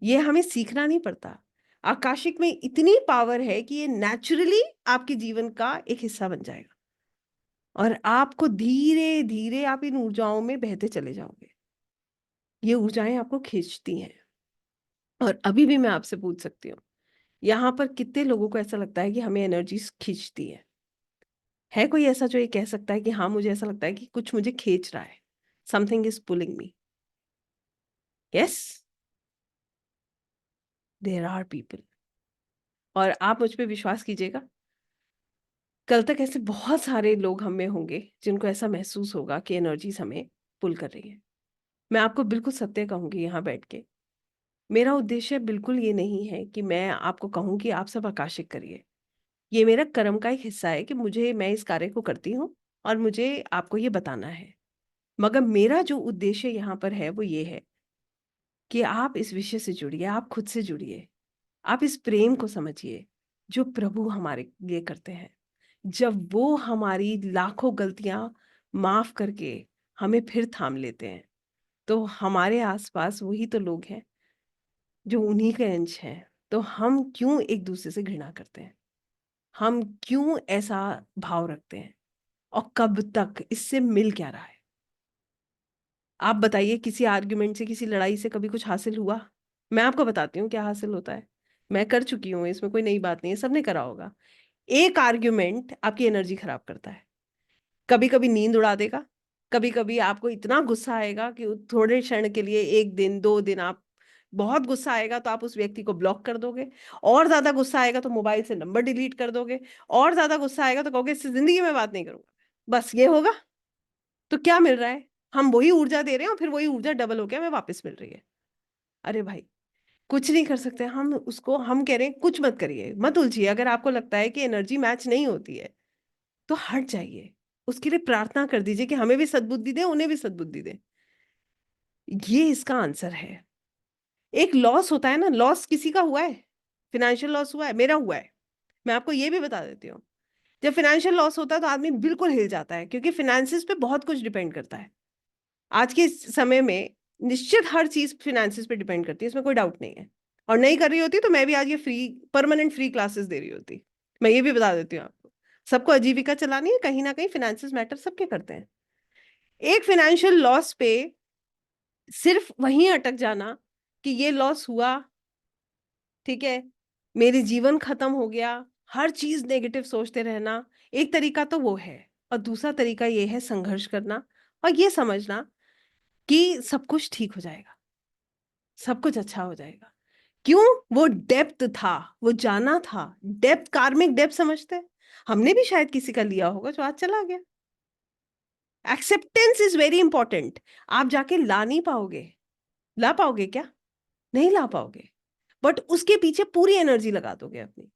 ये हमें सीखना नहीं पड़ता। आकाशिक में इतनी पावर है कि ये नेचुरली आपके जीवन का एक हिस्सा बन जाएगा, और आपको धीरे धीरे आप इन ऊर्जाओं में बहते चले जाओगे। ये ऊर्जाएं आपको खींचती हैं। और अभी भी मैं आपसे पूछ सकती हूँ, यहाँ पर कितने लोगों को ऐसा लगता है कि हमें एनर्जी खींचती है कोई ऐसा जो ये कह सकता है कि हाँ, मुझे ऐसा लगता है कि कुछ मुझे खींच रहा है, something is pulling me? Yes, there are people. और आप मुझ पे विश्वास कीजिएगा, कल तक ऐसे बहुत सारे लोग हम में होंगे जिनको ऐसा महसूस होगा कि एनर्जीज हमें पुल कर रही है। मैं आपको बिल्कुल सत्य कहूंगी यहाँ बैठ के, मेरा उद्देश्य बिल्कुल ये नहीं है कि मैं आपको कहूँ कि आप सब आकाशिक करिए। ये मेरा कर्म का एक हिस्सा है कि मैं इस कार्य को करती हूँ और मुझे आपको ये बताना है। मगर मेरा जो उद्देश्य यहाँ पर है वो ये है कि आप इस विषय से जुड़िए, आप खुद से जुड़िए, आप इस प्रेम को समझिए जो प्रभु हमारे लिए करते हैं। जब वो हमारी लाखों गलतियां माफ करके हमें फिर थाम लेते हैं, तो हमारे आसपास वही तो लोग हैं जो उन्हीं के अंश हैं। तो हम क्यों एक दूसरे से घृणा करते हैं? हम क्यों ऐसा भाव रखते हैं? और कब तक? इससे मिल क्या रहा है? आप बताइए, किसी आर्ग्यूमेंट से, किसी लड़ाई से कभी कुछ हासिल हुआ? मैं आपको बताती हूँ क्या हासिल होता है। मैं कर चुकी हूँ, इसमें कोई नई बात नहीं है, सबने करा होगा। एक आर्ग्यूमेंट आपकी एनर्जी खराब करता है। कभी कभी नींद उड़ा देगा, कभी कभी आपको इतना गुस्सा आएगा कि थोड़े क्षण के लिए, एक दिन 2 दिन, आप बहुत गुस्सा आएगा तो आप उस व्यक्ति को ब्लॉक कर दोगे। और ज्यादा गुस्सा आएगा तो मोबाइल से नंबर डिलीट कर दोगे। और ज्यादा गुस्सा आएगा तो कहोगे इससे जिंदगी में बात नहीं करूंगा। बस ये होगा। तो क्या मिल रहा है? हम वही ऊर्जा दे रहे हैं और फिर वही ऊर्जा डबल होकर हमें वापस मिल रही है। अरे भाई, कुछ नहीं कर सकते हम उसको। हम कह रहे हैं कुछ मत करिए, मत उलझिए। अगर आपको लगता है कि एनर्जी मैच नहीं होती है तो हट जाइए, उसके लिए प्रार्थना कर दीजिए कि हमें भी सद्बुद्धि दे, उन्हें भी सद्बुद्धि दे। ये इसका आंसर है। एक लॉस होता है ना, लॉस किसी का हुआ है? फिनेंशियल लॉस हुआ है? मेरा हुआ है। मैं आपको ये भी बता देती हूँ, जब फिनेंशियल लॉस होता है तो आदमी बिल्कुल हिल जाता है, क्योंकि फिनेंसिस पे बहुत कुछ डिपेंड करता है आज के समय में। निश्चित हर चीज फिनेंसिस पे डिपेंड करती है, इसमें कोई डाउट नहीं है। और नहीं कर रही होती तो मैं भी आज ये परमानेंट फ्री क्लासेस दे रही होती। मैं ये भी बता देती हूँ आपको, सबको आजीविका चलानी है, कहीं ना कहीं फिनेंसिस मैटर सबके करते हैं। एक फिनेंशियल लॉस पे सिर्फ वहीं अटक जाना कि ये लॉस हुआ, ठीक है, मेरे जीवन खत्म हो गया, हर चीज नेगेटिव सोचते रहना, एक तरीका तो वो है। और दूसरा तरीका ये है संघर्ष करना और ये समझना कि सब कुछ ठीक हो जाएगा, सब कुछ अच्छा हो जाएगा। क्यों? वो डेप्थ था, वो जाना था। डेप्थ, कार्मिक डेप्थ समझते हैं? हमने भी शायद किसी का लिया होगा जो आज चला गया। Acceptance is very important. आप जाके ला नहीं पाओगे, ला पाओगे क्या? नहीं ला पाओगे, बट उसके पीछे पूरी एनर्जी लगा दोगे अपनी।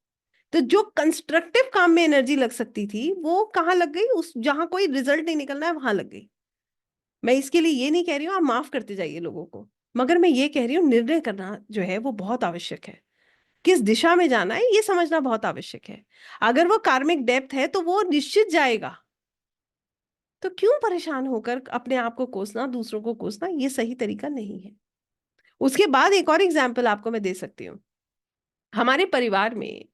तो जो कंस्ट्रक्टिव काम में एनर्जी लग सकती थी वो कहाँ लग गई? उस जहां कोई रिजल्ट नहीं निकलना है वहां लग गई। मैं इसके लिए ये नहीं कह रही हूँ आप माफ करते जाइए लोगों को, मगर मैं ये कह रही हूँ निर्णय करना जो है वो बहुत आवश्यक है। किस दिशा में जाना है ये समझना बहुत आवश्यक है। अगर वो कार्मिक डेप्थ है तो वो निश्चित जाएगा। तो क्यों परेशान होकर अपने आप को कोसना, दूसरों को कोसना? ये सही तरीका नहीं है। उसके बाद एक और एग्जाम्पल आपको मैं दे सकती हूँ। हमारे परिवार में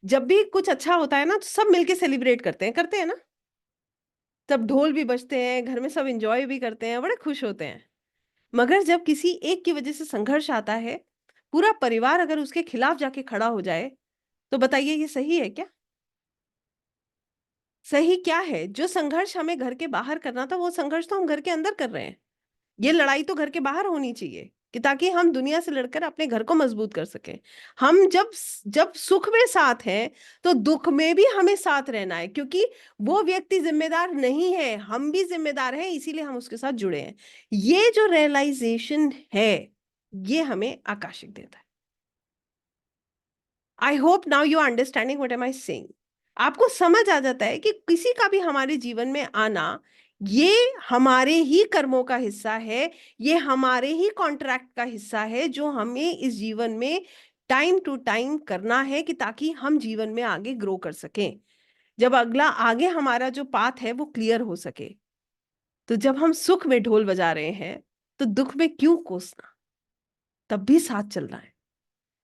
जब भी कुछ अच्छा होता है ना तो सब मिलके सेलिब्रेट करते हैं ना। तब ढोल भी बजते हैं, घर में सब एंजॉय भी करते हैं, बड़े खुश होते हैं। मगर जब किसी एक की वजह से संघर्ष आता है, पूरा परिवार अगर उसके खिलाफ जाके खड़ा हो जाए, तो बताइए ये सही है क्या? सही क्या है? जो संघर्ष हमें घर के बाहर करना था वो संघर्ष तो हम घर के अंदर कर रहे हैं। ये लड़ाई तो घर के बाहर होनी चाहिए कि ताकि हम दुनिया से लड़कर अपने घर को मजबूत कर सकें। हम जब जब सुख में साथ हैं तो दुख में भी हमें साथ रहना है, क्योंकि वो व्यक्ति जिम्मेदार नहीं है, हम भी जिम्मेदार हैं, इसीलिए हम उसके साथ जुड़े हैं। ये जो रियलाइजेशन है ये हमें आकाशिक देता है। I hope now you understanding what am I saying. आपको समझ आ जाता है कि किसी का भी हमारे जीवन में आना ये हमारे ही कर्मों का हिस्सा है, ये हमारे ही कॉन्ट्रैक्ट का हिस्सा है जो हमें इस जीवन में टाइम टू टाइम करना है कि ताकि हम जीवन में आगे ग्रो कर सकें, जब अगला आगे हमारा जो पाथ है वो क्लियर हो सके। तो जब हम सुख में ढोल बजा रहे हैं तो दुख में क्यों कोसना, तब भी साथ चलना है।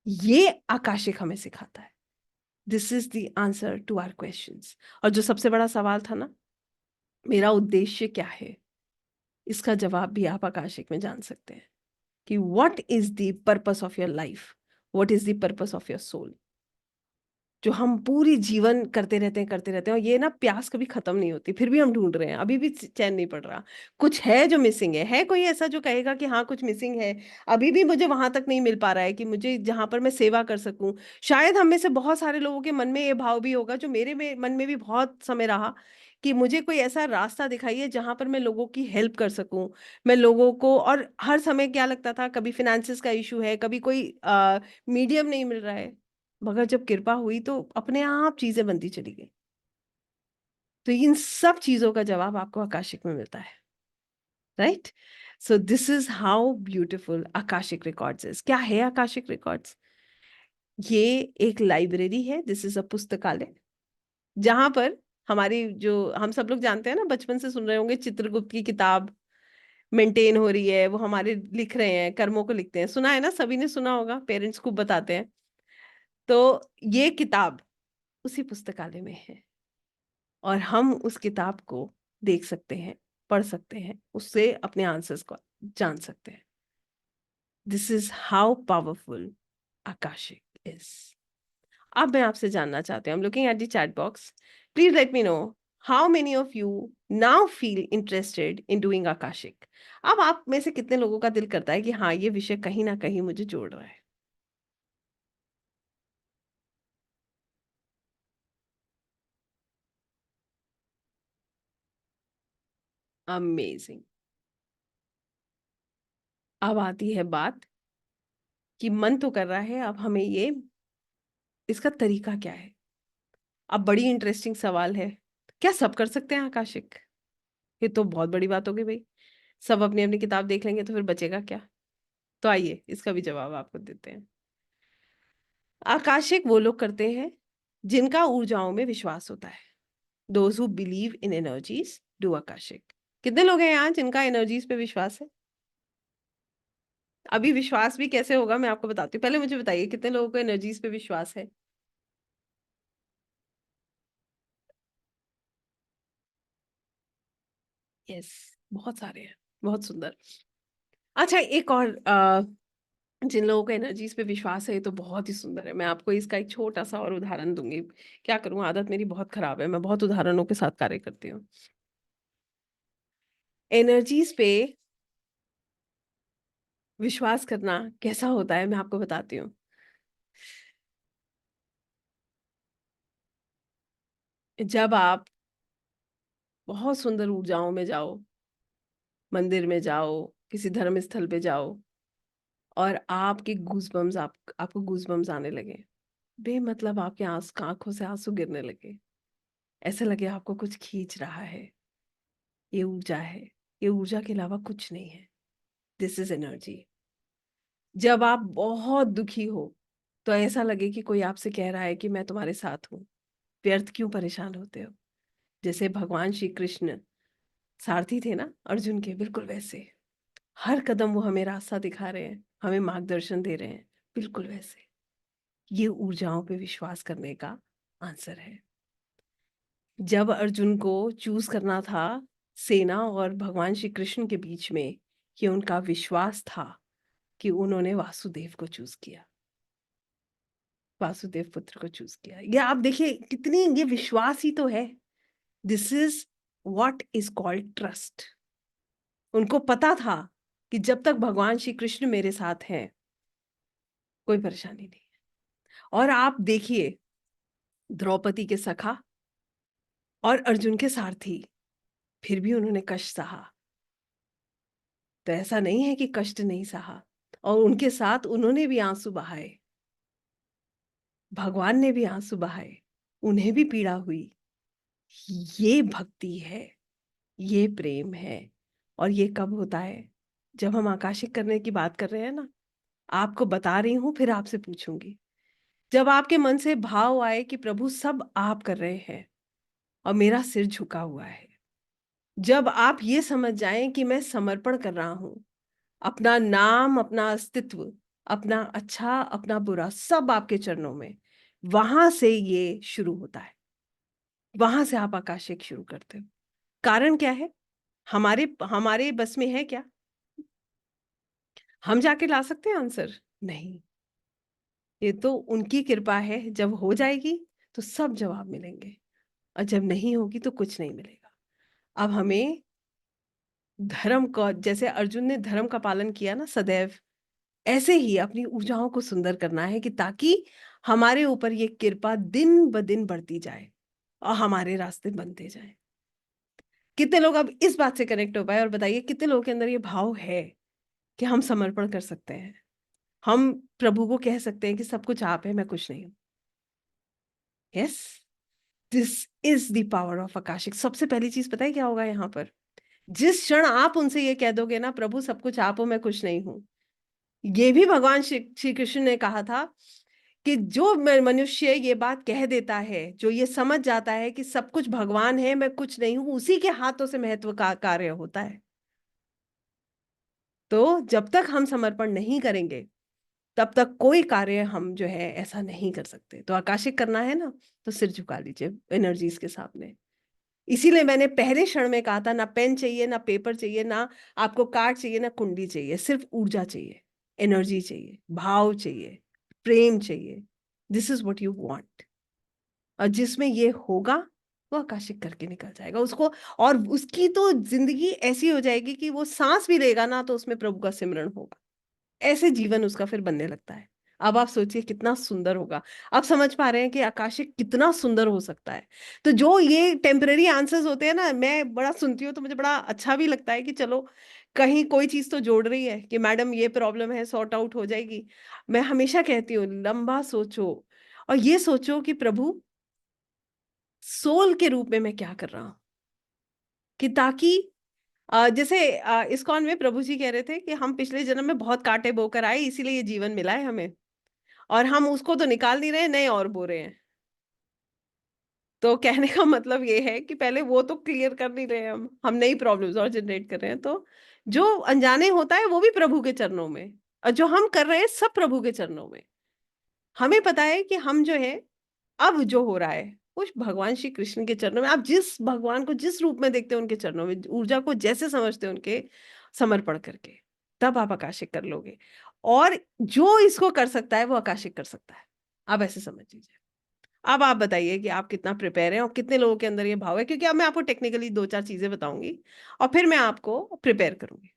ये आकाशिक हमें सिखाता है। This is the answer to our questions. और जो सबसे बड़ा सवाल था ना, मेरा उद्देश्य क्या है, इसका जवाब भी आप आकाशिक में जान सकते हैं कि what is the purpose of your life, what is the purpose of your soul. जो हम पूरी जीवन करते रहते हैं और ये ना प्यास कभी खत्म नहीं होती, फिर भी हम ढूंढ रहे हैं, अभी भी चैन नहीं पड़ रहा। कुछ है जो मिसिंग है कोई ऐसा जो कहेगा कि हाँ कुछ मिसिंग है, अभी भी मुझे वहां तक नहीं मिल पा रहा है कि मुझे जहां पर मैं सेवा कर सकूं। शायद हम में से बहुत सारे लोगों के मन में ये भाव भी होगा, जो मेरे में मन में भी बहुत समय रहा, कि मुझे कोई ऐसा रास्ता दिखाइए जहां पर मैं लोगों की हेल्प कर सकूं। मैं लोगों को, और हर समय क्या लगता था, कभी फिनेंसिस का इशू है, कभी कोई मीडियम नहीं मिल रहा है, मगर जब कृपा हुई तो अपने आप चीजें बनती चली गई। तो इन सब चीजों का जवाब आपको आकाशिक में मिलता है, right? So this is how beautiful Akashic records is. क्या है आकाशिक रिकॉर्ड्स? ये एक लाइब्रेरी है, दिस इज अ पुस्तकालय, जहां पर हमारी, जो हम सब लोग जानते हैं ना, बचपन से सुन रहे होंगे, चित्रगुप्त की किताब मेंटेन हो रही है, वो हमारे लिख रहे हैं, कर्मों को लिखते हैं, सुना है ना, सभी ने सुना होगा, पेरेंट्स खूब बताते हैं। तो ये किताब उसी पुस्तकालय में है, और हम उस किताब को देख सकते हैं, पढ़ सकते हैं, उससे अपने आंसर्स को जान सकते हैं। This is how powerful Akashic is. अब मैं आपसे जानना चाहती हूँ, I am looking at the chat box, please let me know how many of you now feel interested in doing Akashic. अब आप में से कितने लोगों का दिल करता है कि हाँ ये विषय कहीं ना कहीं मुझे जोड़ रहा है? अमेजिंग। अब आती है बात कि मन तो कर रहा है, अब हमें ये, इसका तरीका क्या है? अब बड़ी इंटरेस्टिंग सवाल है, क्या सब कर सकते हैं आकाशिक? ये तो बहुत बड़ी बात होगी भाई, सब अपनी अपनी किताब देख लेंगे तो फिर बचेगा क्या? तो आइए इसका भी जवाब आपको देते हैं। आकाशिक वो लोग करते हैं जिनका ऊर्जाओं में विश्वास होता है। Those who believe in energies do Akashic. कितने लोग हैं यहाँ जिनका एनर्जीज पे विश्वास है? अभी विश्वास भी कैसे होगा मैं आपको बताती हूँ, पहले मुझे बताइए कितने लोगों को एनर्जीज पे विश्वास है? यस, बहुत सारे हैं, बहुत सुंदर। अच्छा, एक और जिन लोगों को एनर्जीज पे विश्वास है ये तो बहुत ही सुंदर है। मैं आपको इसका एक छोटा सा और उदाहरण दूंगी। क्या करूं, आदत मेरी बहुत खराब है, मैं बहुत उदाहरणों के साथ कार्य करती हूँ। एनर्जीज पे विश्वास करना कैसा होता है मैं आपको बताती हूँ। जब आप बहुत सुंदर ऊर्जाओं में जाओ, मंदिर में जाओ, किसी धर्म स्थल पे जाओ, और आपके गूजबम्स आपको गूजबम्स आने लगे, बेमतलब आपके आंखों से आंसू गिरने लगे, ऐसा लगे आपको कुछ खींच रहा है, ये ऊर्जा है। ये ऊर्जा के अलावा कुछ नहीं है। This is energy. जब आप बहुत दुखी हो तो ऐसा लगे कि कोई आपसे कह रहा है कि मैं तुम्हारे साथ हूं, व्यर्थ क्यों परेशान होते हो। जैसे भगवान श्री कृष्ण सारथी थे ना अर्जुन के, बिल्कुल वैसे हर कदम वो हमें रास्ता दिखा रहे हैं, हमें मार्गदर्शन दे रहे हैं, बिल्कुल वैसे। ये ऊर्जाओं पे विश्वास करने का आंसर है। जब अर्जुन को चूज करना था सेना और भगवान श्री कृष्ण के बीच में, ये उनका विश्वास था कि उन्होंने वासुदेव को चूज किया, वासुदेव पुत्र को चूज किया। ये आप देखिए कितनी, ये विश्वास ही तो है। This is what is called trust. उनको पता था कि जब तक भगवान श्री कृष्ण मेरे साथ हैं कोई परेशानी नहीं। और आप देखिए द्रौपदी के सखा और अर्जुन के सारथी, फिर भी उन्होंने कष्ट सहा। तो ऐसा नहीं है कि कष्ट नहीं सहा, और उनके साथ उन्होंने भी आंसू बहाए, भगवान ने भी आंसू बहाए, उन्हें भी पीड़ा हुई। ये भक्ति है, ये प्रेम है। और ये कब होता है? जब हम आकाशिक करने की बात कर रहे हैं ना, आपको बता रही हूं फिर आपसे पूछूंगी। जब आपके मन से भाव आए कि प्रभु सब आप कर रहे हैं और मेरा सिर झुका हुआ है, जब आप ये समझ जाएं कि मैं समर्पण कर रहा हूं, अपना नाम, अपना अस्तित्व, अपना अच्छा अपना बुरा सब आपके चरणों में, वहां से ये शुरू होता है। वहां से आप आकाशिक शुरू करते हो। कारण क्या है? हमारे हमारे बस में है क्या? हम जाके ला सकते हैं आंसर? नहीं। ये तो उनकी कृपा है। जब हो जाएगी तो सब जवाब मिलेंगे, और जब नहीं होगी तो कुछ नहीं मिलेगा। अब हमें धर्म का, जैसे अर्जुन ने धर्म का पालन किया ना सदैव, ऐसे ही अपनी ऊर्जाओं को सुंदर करना है कि ताकि हमारे ऊपर ये कृपा दिन ब दिन बढ़ती जाए और हमारे रास्ते बनते जाए। कितने लोग अब इस बात से कनेक्ट हो पाए? और बताइए कितने लोगों के अंदर ये भाव है कि हम समर्पण कर सकते हैं, हम प्रभु को कह सकते हैं कि सब कुछ आप है, मैं कुछ नहीं हूं। Yes, this is the power of Akashic. सबसे पहली चीज पता है क्या होगा यहाँ पर? जिस क्षण आप उनसे ये कह दोगे ना, प्रभु सब कुछ आप हो, मैं कुछ नहीं हूं, ये भी भगवान श्री कृष्ण ने कहा था कि जो मनुष्य ये बात कह देता है, जो ये समझ जाता है कि सब कुछ भगवान है, मैं कुछ नहीं हूं, उसी के हाथों से महत्व का कार्य होता है। तो जब तक हम समर्पण नहीं करेंगे तब तक कोई कार्य हम जो है ऐसा नहीं कर सकते। तो आकाशिक करना है ना, तो सिर झुका लीजिए एनर्जीज के सामने। इसीलिए मैंने पहले क्षण में कहा था, ना पेन चाहिए, ना पेपर चाहिए, ना आपको कार्ड चाहिए, ना कुंडली चाहिए, सिर्फ ऊर्जा चाहिए, एनर्जी चाहिए, भाव चाहिए, प्रेम चाहिए। This is what you want. और जिसमें ये होगा वो आकाशिक करके निकल जाएगा उसको, और उसकी तो जिंदगी ऐसी हो जाएगी कि वो सांस भी लेगा ना तो उसमें प्रभु का सिमरन होगा। ऐसे जीवन उसका फिर बनने लगता है। अब आप सोचिए कितना सुंदर होगा। आप समझ पा रहे हैं कि आकाशिक कितना सुंदर हो सकता है। तो जो ये टेम्पररी आंसर्स होते हैं ना, मैं बड़ा सुनती हूँ तो मुझे बड़ा अच्छा भी लगता है कि चलो कहीं कोई चीज तो जोड़ रही है कि मैडम ये प्रॉब्लम है, सॉर्ट आउट हो जाएगी। मैं हमेशा कहती हूँ लंबा सोचो, और ये सोचो कि प्रभु सोल के रूप में मैं क्या कर रहा हूं, कि ताकि जैसे इस्कॉन में प्रभु जी कह रहे थे कि हम पिछले जन्म में बहुत कांटे बोकर आए, इसीलिए ये जीवन मिला है हमें, और हम उसको तो निकाल नहीं रहे, नए और बो रहे हैं। तो कहने का मतलब ये है कि पहले वो तो क्लियर कर नहीं रहे हैं, हम नई प्रॉब्लम्स और जनरेट कर रहे हैं। तो जो अनजाने होता है वो भी प्रभु के चरणों में, और जो हम कर रहे हैं सब प्रभु के चरणों में। हमें पता है कि हम जो है, अब जो हो रहा है उस भगवान श्री कृष्ण के चरणों में, आप जिस भगवान को जिस रूप में देखते हैं उनके चरणों में, ऊर्जा को जैसे समझते हैं उनके समर्पण करके, तब आप आकाशिक कर लोगे। और जो इसको कर सकता है वो आकाशिक कर सकता है। आप ऐसे समझ लीजिए। अब आप बताइए कि आप कितना प्रिपेयर हैं और कितने लोगों के अंदर ये भाव है, क्योंकि अब मैं आपको टेक्निकली दो चार चीजें बताऊंगी और फिर मैं आपको प्रिपेयर करूंगी।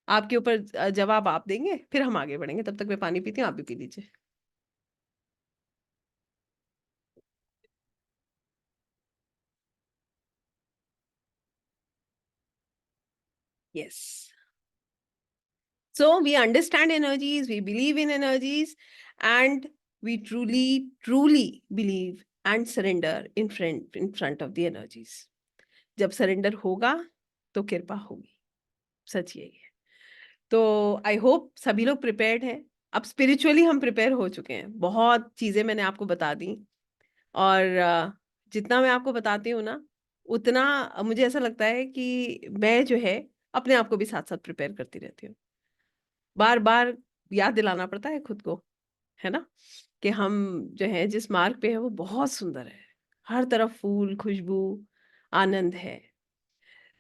आपके ऊपर जवाब आप देंगे, फिर हम आगे बढ़ेंगे। तब तक मैं पानी पीती हूँ, आप भी पी लीजिए। Yes. So we understand energies, we believe in energies, and we truly, truly believe and surrender in front of the energies. जब सरेंडर होगा तो कृपा होगी। सच यही है। तो आई होप सभी लोग प्रिपेयर्ड हैं। अब स्पिरिचुअली हम प्रिपेयर हो चुके हैं, बहुत चीजें मैंने आपको बता दी। और जितना मैं आपको बताती हूँ ना, उतना मुझे ऐसा लगता है कि मैं जो है अपने आप को भी साथ साथ प्रिपेयर करती रहती हूँ। बार बार याद दिलाना पड़ता है खुद को, है ना, कि हम जो है जिस मार्ग पे है वो बहुत सुंदर है। हर तरफ फूल, खुशबू, आनंद है।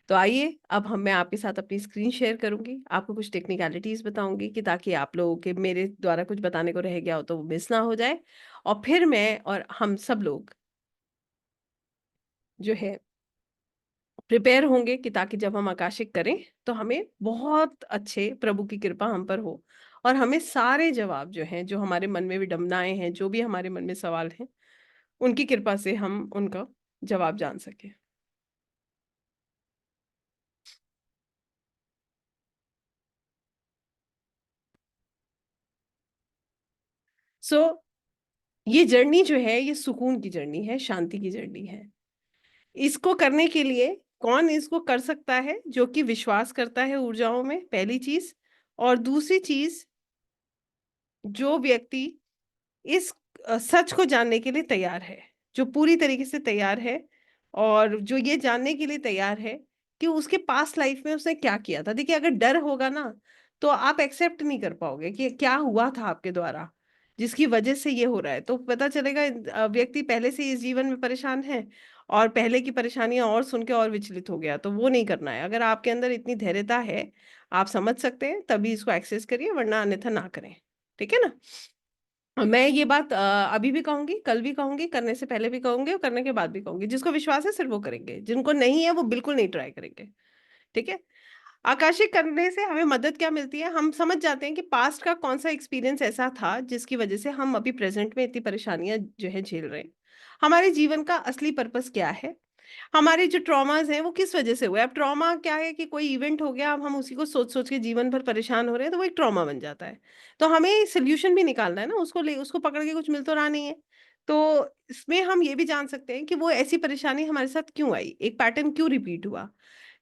तो आइए, अब मैं आपके साथ अपनी स्क्रीन शेयर करूंगी, आपको कुछ टेक्निकलिटीज बताऊंगी कि ताकि आप लोगों के मेरे द्वारा कुछ बताने को रह गया हो तो वो मिस ना हो जाए। और फिर मैं और हम सब लोग जो है प्रिपेयर होंगे कि ताकि जब हम आकाशिक करें तो हमें बहुत अच्छे प्रभु की कृपा हम पर हो, और हमें सारे जवाब जो हैं, जो हमारे मन में विडंबनाएं हैं, जो भी हमारे मन में सवाल हैं, उनकी कृपा से हम उनका जवाब जान सकें। सो ये जर्नी जो है ये सुकून की जर्नी है, शांति की जर्नी है। इसको करने के लिए कौन इसको कर सकता है? जो कि विश्वास करता है ऊर्जाओं में, पहली चीज। और दूसरी चीज, जो व्यक्ति इस सच को जानने के लिए तैयार है, जो पूरी तरीके से तैयार है, और जो ये जानने के लिए तैयार है कि उसके पास्ट लाइफ में उसने क्या किया था। देखिए, अगर डर होगा ना तो आप एक्सेप्ट नहीं कर पाओगे कि क्या हुआ था आपके द्वारा जिसकी वजह से ये हो रहा है। तो पता चलेगा व्यक्ति पहले से इस जीवन में परेशान है, और पहले की परेशानियां और सुन के और विचलित हो गया। तो वो नहीं करना है। अगर आपके अंदर इतनी धैर्यता है, आप समझ सकते हैं, तभी इसको एक्सेस करिए, वरना अन्यथा ना करें। ठीक है ना? मैं ये बात अभी भी कहूंगी, कल भी कहूंगी, करने से पहले भी कहूंगी और करने के बाद भी कहूंगी। जिसको विश्वास है सिर्फ वो करेंगे, जिनको नहीं है वो बिल्कुल नहीं ट्राई करेंगे। ठीक है? आकाशिक करने से हमें मदद क्या मिलती है? हम समझ जाते हैं कि पास्ट का कौन सा एक्सपीरियंस ऐसा था जिसकी वजह से हम अभी प्रेजेंट में इतनी परेशानियां जो है झेल रहे हैं। हमारे जीवन का असली पर्पस क्या है? हमारे जो ट्रॉमास हैं वो किस वजह से हुए? अब ट्रॉमा क्या है कि कोई इवेंट हो गया, अब हम उसी को सोच सोच के जीवन भर परेशान हो रहे हैं, तो वो एक ट्रॉमा बन जाता है। तो हमें सोल्यूशन भी निकालना है ना, उसको पकड़ के कुछ मिल तो रहा नहीं है। तो इसमें हम ये भी जान सकते हैं कि वो ऐसी परेशानी हमारे साथ क्यों आई, एक पैटर्न क्यों रिपीट हुआ।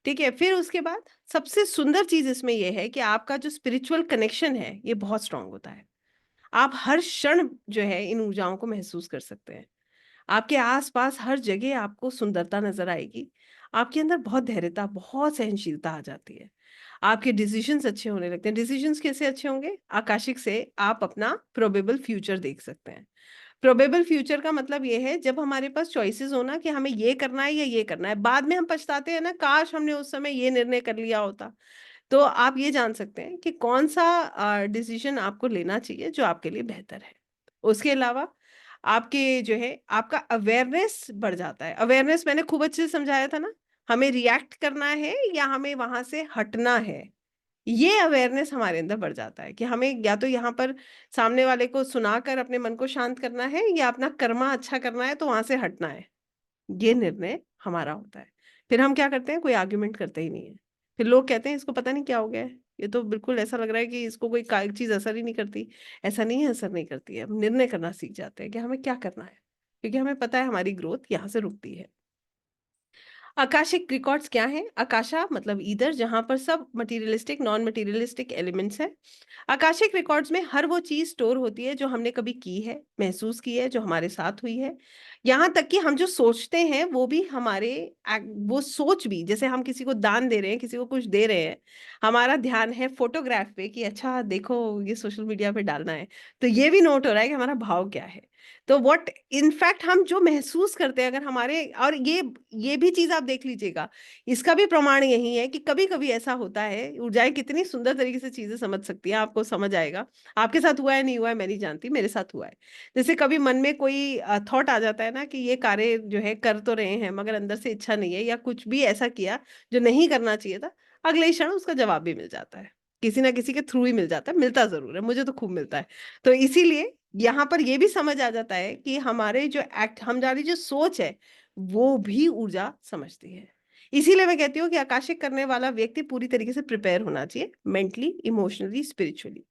ठीक है? फिर उसके बाद सबसे सुंदर चीज इसमें यह है कि आपका जो स्पिरिचुअल कनेक्शन है ये बहुत स्ट्रांग होता है। आप हर क्षण जो है इन ऊर्जाओं को महसूस कर सकते हैं। आपके आसपास हर जगह आपको सुंदरता नजर आएगी। आपके अंदर बहुत धैर्यता, बहुत सहनशीलता आ जाती है। आपके डिसीजंस अच्छे होने लगते हैं। डिसीजंस कैसे अच्छे होंगे? आकाशिक से आप अपना प्रोबेबल फ्यूचर देख सकते हैं। प्रोबेबल फ्यूचर का मतलब ये है, जब हमारे पास चॉइसेस हो ना कि हमें ये करना है या ये करना है, बाद में हम पछताते हैं ना, काश हमने उस समय ये निर्णय कर लिया होता। तो आप ये जान सकते हैं कि कौन सा डिसीजन आपको लेना चाहिए जो आपके लिए बेहतर है। उसके अलावा आपके जो है आपका अवेयरनेस बढ़ जाता है। अवेयरनेस मैंने खूब अच्छे से समझाया था ना, हमें रिएक्ट करना है या हमें वहां से हटना है। ये अवेयरनेस हमारे अंदर बढ़ जाता है कि हमें या तो यहाँ पर सामने वाले को सुनाकर अपने मन को शांत करना है, या अपना कर्मा अच्छा करना है तो वहां से हटना है। ये निर्णय हमारा होता है। फिर हम क्या करते हैं? कोई आर्ग्यूमेंट करते ही नहीं है। फिर लोग कहते हैं इसको पता नहीं क्या हो गया है, ये तो बिल्कुल ऐसा लग रहा है कि इसको कोई चीज असर ही नहीं करती। ऐसा नहीं है, असर नहीं करती है। हम निर्णय करना सीख जाते हैं कि हमें क्या करना है, क्योंकि हमें पता है हमारी ग्रोथ यहाँ से रुकती है। आकाशिक रिकॉर्ड्स क्या हैं? आकाशा मतलब ईदर, जहां पर सब मटेरियलिस्टिक नॉन मटेरियलिस्टिक एलिमेंट्स हैं। आकाशिक रिकॉर्ड्स में हर वो चीज स्टोर होती है जो हमने कभी की है, महसूस की है, जो हमारे साथ हुई है। यहाँ तक कि हम जो सोचते हैं वो भी हमारे वो सोच भी, जैसे हम किसी को दान दे रहे हैं, किसी को कुछ दे रहे हैं, हमारा ध्यान है फोटोग्राफ पे कि अच्छा देखो ये सोशल मीडिया पे डालना है, तो ये भी नोट हो रहा है कि हमारा भाव क्या है। तो व्हाट इनफैक्ट हम जो महसूस करते हैं, अगर हमारे, और ये भी चीज आप देख लीजिएगा, इसका भी प्रमाण यही है कि कभी कभी ऐसा होता है, ऊर्जाएं कितनी सुंदर तरीके से चीजें समझ सकती हैं, आपको समझ आएगा। आपके साथ हुआ है नहीं हुआ है मैं नहीं जानती, मेरे साथ हुआ है। जैसे कभी मन में कोई थॉट आ जाता है ना कि ये कार्य जो है कर तो रहे हैं मगर अंदर से इच्छा नहीं है, या कुछ भी ऐसा किया जो नहीं करना चाहिए था, अगले ही क्षण उसका जवाब भी मिल जाता है, किसी ना किसी के थ्रू ही मिल जाता है, मिलता जरूर है, मुझे तो खूब मिलता है। तो इसीलिए यहाँ पर ये भी समझ आ जाता है कि हमारे जो एक्ट, हमारी जो सोच है वो भी ऊर्जा समझती है। इसीलिए मैं कहती हूँ कि आकाशिक करने वाला व्यक्ति पूरी तरीके से प्रिपेयर होना चाहिए, mentally, emotionally, spiritually.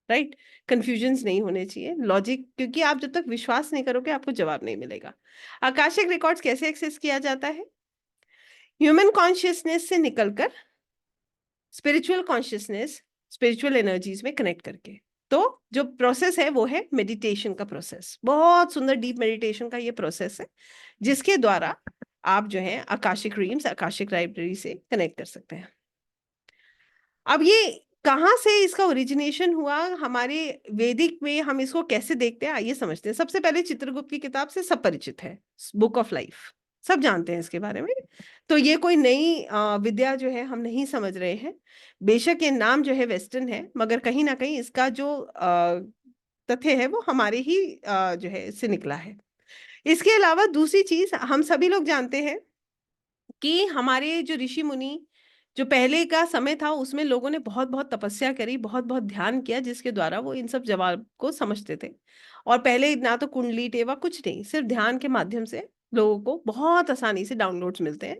Right? Confusions नहीं होने चाहिए, लॉजिक, क्योंकि आप जब तक विश्वास नहीं करोगे आपको जवाब नहीं मिलेगा। आकाशिक रिकॉर्ड्स कैसे एक्सेस किया जाता है? ह्यूमन कॉन्शियसनेस से निकलकर स्पिरिचुअल कॉन्शियसनेस, स्पिरिचुअल एनर्जीज में कनेक्ट करके। तो जो प्रोसेस है वो है मेडिटेशन का प्रोसेस, बहुत सुंदर डीप मेडिटेशन का ये प्रोसेस है, जिसके द्वारा आप जो है आकाशिक ड्रीम्स, आकाशिक लाइब्रेरी से कनेक्ट कर सकते हैं। अब ये कहाँ से इसका ओरिजिनेशन हुआ, हमारे वैदिक में हम इसको कैसे देखते हैं, आइए समझते हैं। सबसे पहले चित्रगुप्त की किताब से सब परिचित है, बुक ऑफ लाइफ, सब जानते हैं इसके बारे में। तो ये कोई नई विद्या जो है हम नहीं समझ रहे हैं। बेशक ये नाम जो है वेस्टर्न है, मगर कहीं ना कहीं इसका जो तथ्य है वो हमारे ही जो है इससे निकला है। इसके अलावा दूसरी चीज हम सभी लोग जानते हैं कि हमारे जो ऋषि मुनि, जो पहले का समय था उसमें लोगों ने बहुत बहुत तपस्या करी, बहुत बहुत ध्यान किया, जिसके द्वारा वो इन सब जवाब को समझते थे। और पहले ना तो कुंडली टेवा कुछ नहीं, सिर्फ ध्यान के माध्यम से लोगों को बहुत आसानी से डाउनलोड्स मिलते हैं।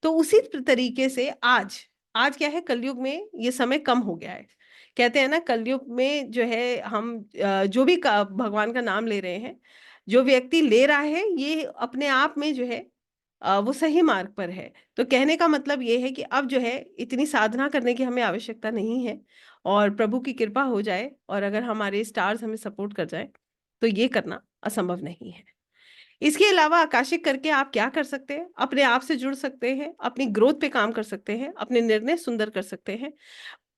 तो उसी तरीके से आज, आज क्या है, कलयुग में ये समय कम हो गया है। कहते हैं ना कलयुग में जो है हम जो भी भगवान का नाम ले रहे हैं, जो व्यक्ति ले रहा है ये अपने आप में जो है वो सही मार्ग पर है। तो कहने का मतलब ये है कि अब जो है इतनी साधना करने की हमें आवश्यकता नहीं है, और प्रभु की कृपा हो जाए और अगर हमारे स्टार्स हमें सपोर्ट कर जाए तो ये करना असंभव नहीं है। इसके अलावा आकाशिक करके आप क्या कर सकते हैं? अपने आप से जुड़ सकते हैं, अपनी ग्रोथ पे काम कर सकते हैं, अपने निर्णय सुंदर कर सकते हैं,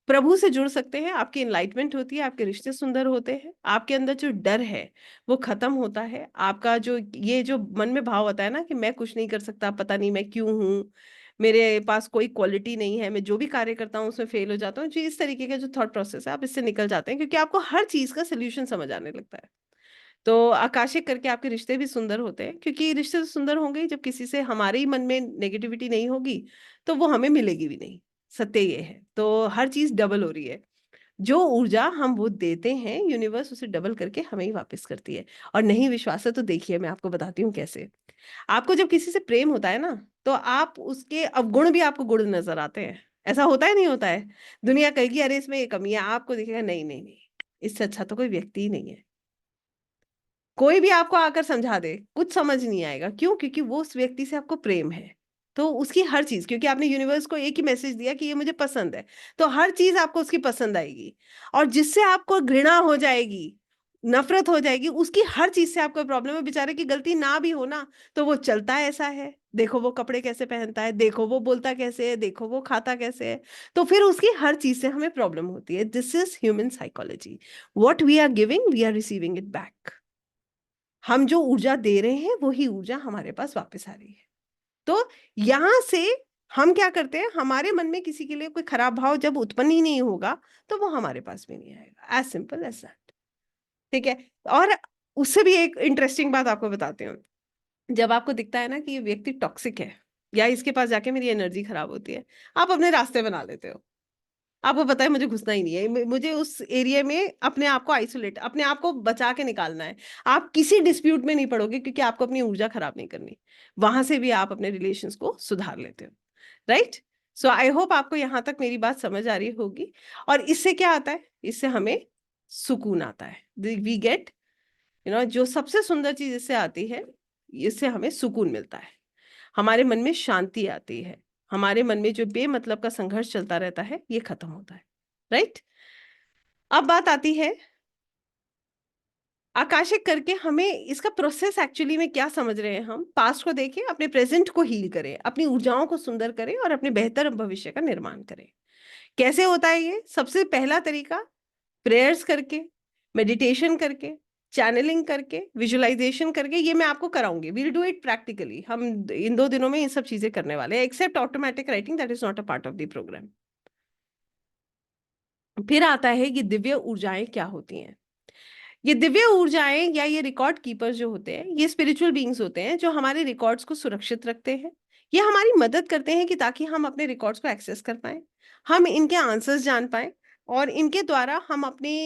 प्रभु से जुड़ सकते हैं, आपकी इनलाइटमेंट होती है, आपके रिश्ते सुंदर होते हैं, आपके अंदर जो डर है वो खत्म होता है। आपका जो ये जो मन में भाव होता है ना कि मैं कुछ नहीं कर सकता, पता नहीं मैं क्यों हूँ, मेरे पास कोई क्वालिटी नहीं है, मैं जो भी कार्य करता हूँ उसमें फेल हो जाता हूँ, जो इस तरीके का जो थॉट प्रोसेस है आप इससे निकल जाते हैं, क्योंकि आपको हर चीज का सोल्यूशन समझ आने लगता है। तो आकाशिक करके आपके रिश्ते भी सुंदर होते हैं, क्योंकि रिश्ते तो सुंदर होंगे ही जब किसी से हमारे ही मन में नेगेटिविटी नहीं होगी, तो वो हमें मिलेगी भी नहीं। सत्य ये है, तो हर चीज डबल हो रही है। जो ऊर्जा हम वो देते हैं यूनिवर्स उसे डबल करके हमें ही वापस करती है। और नहीं विश्वास है तो देखिए मैं आपको बताती हूँ कैसे। आपको जब किसी से प्रेम होता है ना, तो आप उसके अवगुण भी आपको गुण नजर आते हैं। ऐसा होता है नहीं होता है? दुनिया कहेगी अरे इसमें ये कमी है, आपको दिखेगा नहीं नहीं नहीं, इससे अच्छा तो कोई व्यक्ति ही नहीं है। कोई भी आपको आकर समझा दे कुछ समझ नहीं आएगा, क्यों? क्योंकि वो उस व्यक्ति से आपको प्रेम है। तो उसकी हर चीज, क्योंकि आपने यूनिवर्स को एक ही मैसेज दिया कि ये मुझे पसंद है, तो हर चीज आपको उसकी पसंद आएगी। और जिससे आपको घृणा हो जाएगी, नफरत हो जाएगी, उसकी हर चीज से आपको प्रॉब्लम है। बेचारे की गलती ना भी हो ना, तो वो चलता ऐसा है, देखो वो कपड़े कैसे पहनता है, देखो वो बोलता कैसे है, देखो वो खाता कैसे है, तो फिर उसकी हर चीज से हमें प्रॉब्लम होती है। This is human psychology. What we are giving we are receiving it back. हम जो ऊर्जा दे रहे हैं वही ऊर्जा हमारे पास वापस आ रही है। तो यहां से हम क्या करते हैं, हमारे मन में किसी के लिए कोई खराब भाव जब उत्पन्न ही नहीं होगा तो वो हमारे पास भी नहीं आएगा। As simple as that. ठीक है? और उससे भी एक इंटरेस्टिंग बात आपको बताती हूँ। जब आपको दिखता है ना कि ये व्यक्ति टॉक्सिक है, या इसके पास जाके मेरी एनर्जी खराब होती है, आप अपने रास्ते बना लेते हो। आपको पता है मुझे घुसना ही नहीं है, मुझे उस एरिया में अपने आप को आइसोलेट, अपने आप को बचा के निकालना है। आप किसी डिस्प्यूट में नहीं पड़ोगे, क्योंकि आपको अपनी ऊर्जा खराब नहीं करनी। वहां से भी आप अपने रिलेशंस को सुधार लेते हो। राइट? सो आई होप आपको यहाँ तक मेरी बात समझ आ रही होगी। और इससे क्या आता है? इससे हमें सुकून आता है। वी गेट, जो सबसे सुंदर चीज इससे आती है, इससे हमें सुकून मिलता है। हमारे मन में शांति आती है, हमारे मन में जो बेमतलब का संघर्ष चलता रहता है ये खत्म होता है। राइट। अब बात आती है आकाशिक करके हमें इसका प्रोसेस एक्चुअली में क्या समझ रहे हैं। हम पास्ट को देखें, अपने प्रेजेंट को हील करें, अपनी ऊर्जाओं को सुंदर करें और अपने बेहतर भविष्य का निर्माण करें। कैसे होता है ये? सबसे पहला तरीका प्रेयर्स करके, मेडिटेशन करके, चैनलिंग करके, विजुअलाइजेशन करके, ये मैं आपको कराऊंगी। We'll do it practically. हम इन 2 दिनों में ये सब चीजें करने वाले हैं, except automatic writing, that is not a part of the program. फिर आता है ये दिव्य ऊर्जाएं क्या होती हैं। ये दिव्य ऊर्जाएं या ये रिकॉर्ड कीपर्स जो होते हैं, ये स्पिरिचुअल बीइंग्स होते हैं जो हमारे रिकॉर्ड्स को सुरक्षित रखते हैं। ये हमारी मदद करते हैं कि ताकि हम अपने रिकॉर्ड्स को एक्सेस कर पाए, हम इनके आंसर्स जान पाए और इनके द्वारा हम अपनी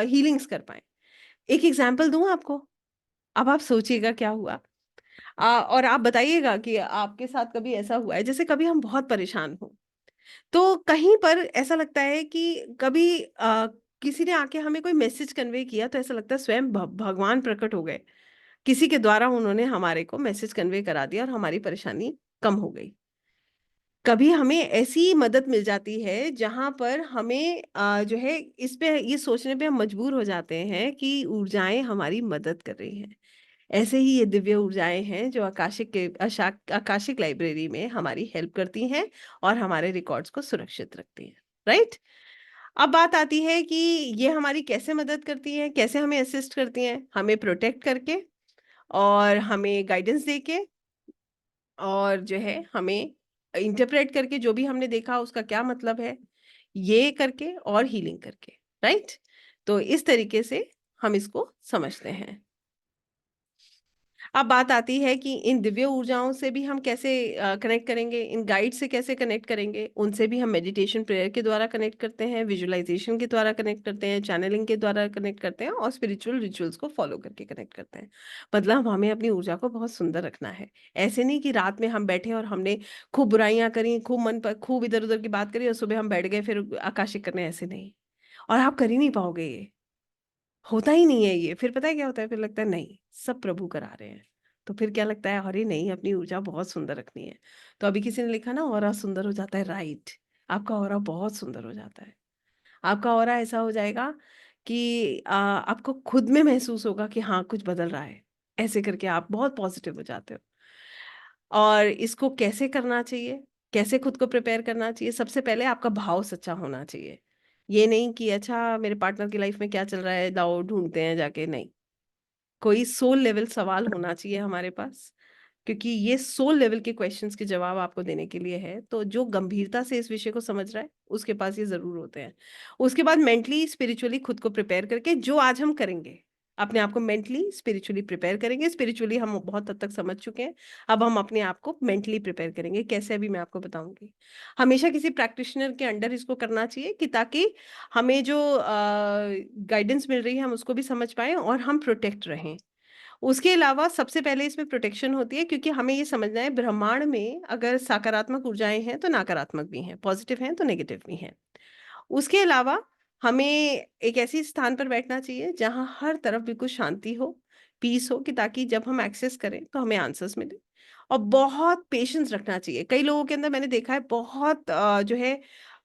हीलिंग्स कर पाए। एक एग्जाम्पल दूं आपको, अब आप सोचिएगा क्या हुआ। और आप बताइएगा कि आपके साथ कभी ऐसा हुआ है, जैसे कभी हम बहुत परेशान हो तो कहीं पर ऐसा लगता है कि कभी किसी ने आके हमें कोई मैसेज कन्वे किया तो ऐसा लगता है स्वयं भगवान प्रकट हो गए, किसी के द्वारा उन्होंने हमारे को मैसेज कन्वे करा दिया और हमारी परेशानी कम हो गई। कभी हमें ऐसी मदद मिल जाती है जहां पर हमें जो है इस पे ये सोचने पे हम मजबूर हो जाते हैं कि ऊर्जाएं हमारी मदद कर रही हैं। ऐसे ही ये दिव्य ऊर्जाएं हैं जो आकाशिक लाइब्रेरी में हमारी हेल्प करती हैं और हमारे रिकॉर्ड्स को सुरक्षित रखती हैं। राइट। अब बात आती है कि ये हमारी कैसे मदद करती हैं, कैसे हमें असिस्ट करती हैं। हमें प्रोटेक्ट करके और हमें गाइडेंस देके और जो है हमें इंटरप्रेट करके, जो भी हमने देखा उसका क्या मतलब है ये करके, और हीलिंग करके। राइट। तो इस तरीके से हम इसको समझते हैं। अब बात आती है कि इन दिव्य ऊर्जाओं से भी हम कैसे कनेक्ट करेंगे, इन गाइड से कैसे कनेक्ट करेंगे। उनसे भी हम मेडिटेशन प्रेयर के द्वारा कनेक्ट करते हैं, विजुअलाइजेशन के द्वारा कनेक्ट करते हैं, चैनलिंग के द्वारा कनेक्ट करते हैं और स्पिरिचुअल रिचुअल्स को फॉलो करके कनेक्ट करते हैं। मतलब हमें अपनी ऊर्जा को बहुत सुंदर रखना है। ऐसे नहीं कि रात में हम बैठे और हमने खूब बुराइयां करी, खूब मन पर खूब इधर उधर की बात करी और सुबह हम बैठ गए फिर आकाशिक करने। ऐसे नहीं, और आप कर ही नहीं पाओगे, ये होता ही नहीं है। ये फिर पता है क्या होता है, फिर लगता है नहीं सब प्रभु करा रहे हैं। तो फिर क्या लगता है, अरे नहीं अपनी ऊर्जा बहुत सुंदर रखनी है। तो अभी किसी ने लिखा ना ऑरा सुंदर हो जाता है। राइट। आपका ऑरा बहुत सुंदर हो जाता है। आपका ऑरा ऐसा हो जाएगा कि आपको खुद में महसूस होगा कि हाँ कुछ बदल रहा है। ऐसे करके आप बहुत पॉजिटिव हो जाते हो। और इसको कैसे करना चाहिए, कैसे खुद को प्रिपेयर करना चाहिए? सबसे पहले आपका भाव सच्चा होना चाहिए। ये नहीं कि अच्छा मेरे पार्टनर की लाइफ में क्या चल रहा है, लाओ ढूंढते हैं जाके। नहीं, कोई सोल लेवल सवाल होना चाहिए हमारे पास, क्योंकि ये सोल लेवल के क्वेश्चंस के जवाब आपको देने के लिए है। तो जो गंभीरता से इस विषय को समझ रहा है उसके पास ये जरूर होते हैं। उसके बाद मेंटली स्पिरिचुअली खुद को प्रिपेयर करके, जो आज हम करेंगे, अपने आप को मेंटली स्पिरिचुअली प्रिपेयर करेंगे। स्पिरिचुअली हम बहुत हद तक समझ चुके हैं, अब हम अपने आप को मेंटली प्रिपेयर करेंगे। कैसे, अभी मैं आपको बताऊंगी। हमेशा किसी प्रैक्टिशनर के अंडर इसको करना चाहिए कि ताकि हमें जो गाइडेंस मिल रही है हम उसको भी समझ पाए और हम प्रोटेक्ट रहें। उसके अलावा सबसे पहले इसमें प्रोटेक्शन होती है, क्योंकि हमें ये समझना है ब्रह्मांड में अगर सकारात्मक ऊर्जाएं हैं तो नकारात्मक भी हैं, पॉजिटिव हैं तो नेगेटिव भी हैं। उसके अलावा हमें एक ऐसी स्थान पर बैठना चाहिए जहां हर तरफ बिल्कुल शांति हो, पीस हो, कि ताकि जब हम एक्सेस करें तो हमें आंसर्स मिले। और बहुत पेशेंस रखना चाहिए। कई लोगों के अंदर मैंने देखा है बहुत जो है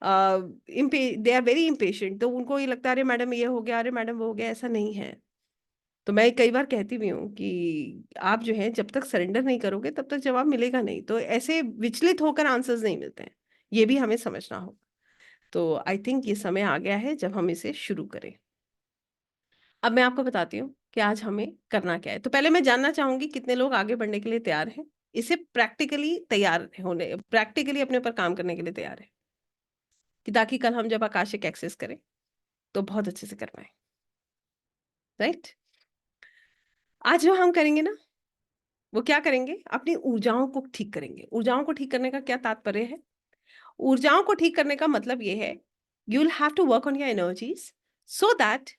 दे आर वेरी इम्पेशेंट। तो उनको ये लगता है अरे मैडम ये हो गया, अरे मैडम वो हो गया। ऐसा नहीं है। तो मैं कई बार कहती भी हूँ कि आप जो है जब तक सरेंडर नहीं करोगे तब तक जवाब मिलेगा नहीं। तो ऐसे विचलित होकर आंसर्स नहीं मिलते हैं, ये भी हमें समझना होगा। तो आई थिंक ये समय आ गया है जब हम इसे शुरू करें। अब मैं आपको बताती हूँ कि आज हमें करना क्या है। तो पहले मैं जानना चाहूंगी कितने लोग आगे बढ़ने के लिए तैयार हैं, इसे प्रैक्टिकली तैयार होने, प्रैक्टिकली अपने ऊपर काम करने के लिए तैयार है, कि ताकि कल हम जब आकाशिक एक्सेस करें तो बहुत अच्छे से कर पाए। राइट। आज जो हम करेंगे ना, वो क्या करेंगे, अपनी ऊर्जाओं को ठीक करेंगे। ऊर्जाओं को ठीक करने का क्या तात्पर्य है? ऊर्जाओं को ठीक करने का मतलब ये है, you will have to work on your energies so that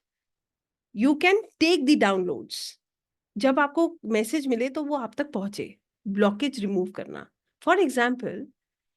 you can take the downloads. जब आपको मैसेज मिले तो वो आप तक पहुंचे। ब्लॉकेज रिमूव करना। For example,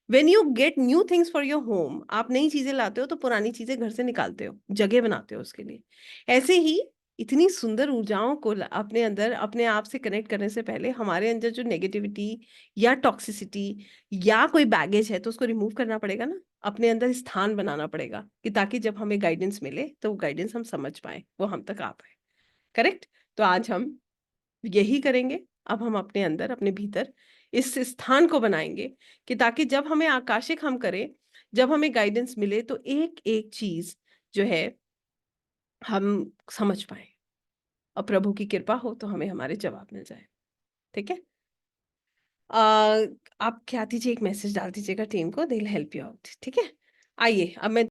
when you get new things for your home, आप नई चीजें लाते हो तो पुरानी चीजें घर से निकालते हो, जगह बनाते हो उसके लिए। ऐसे ही इतनी सुंदर ऊर्जाओं को अपने अंदर अपने आप से कनेक्ट करने से पहले हमारे अंदर जो नेगेटिविटी या टॉक्सिसिटी या कोई बैगेज है तो उसको रिमूव करना पड़ेगा ना, अपने अंदर स्थान बनाना पड़ेगा कि ताकि जब हमें गाइडेंस मिले तो वो गाइडेंस हम समझ पाए, वो हम तक आ पाए। करेक्ट? तो आज हम यही करेंगे। अब हम अपने अंदर, अपने भीतर इस स्थान को बनाएंगे कि ताकि जब हमें आकाशिक हम करें, जब हमें गाइडेंस मिले तो एक एक चीज जो है हम समझ पाए और प्रभु की कृपा हो तो हमें हमारे जवाब मिल जाए। ठीक है? अ, आप क्या दीजिए, एक मैसेज डाल दीजिएगा टीम को, they will help you out. ठीक है? आइए अब मैं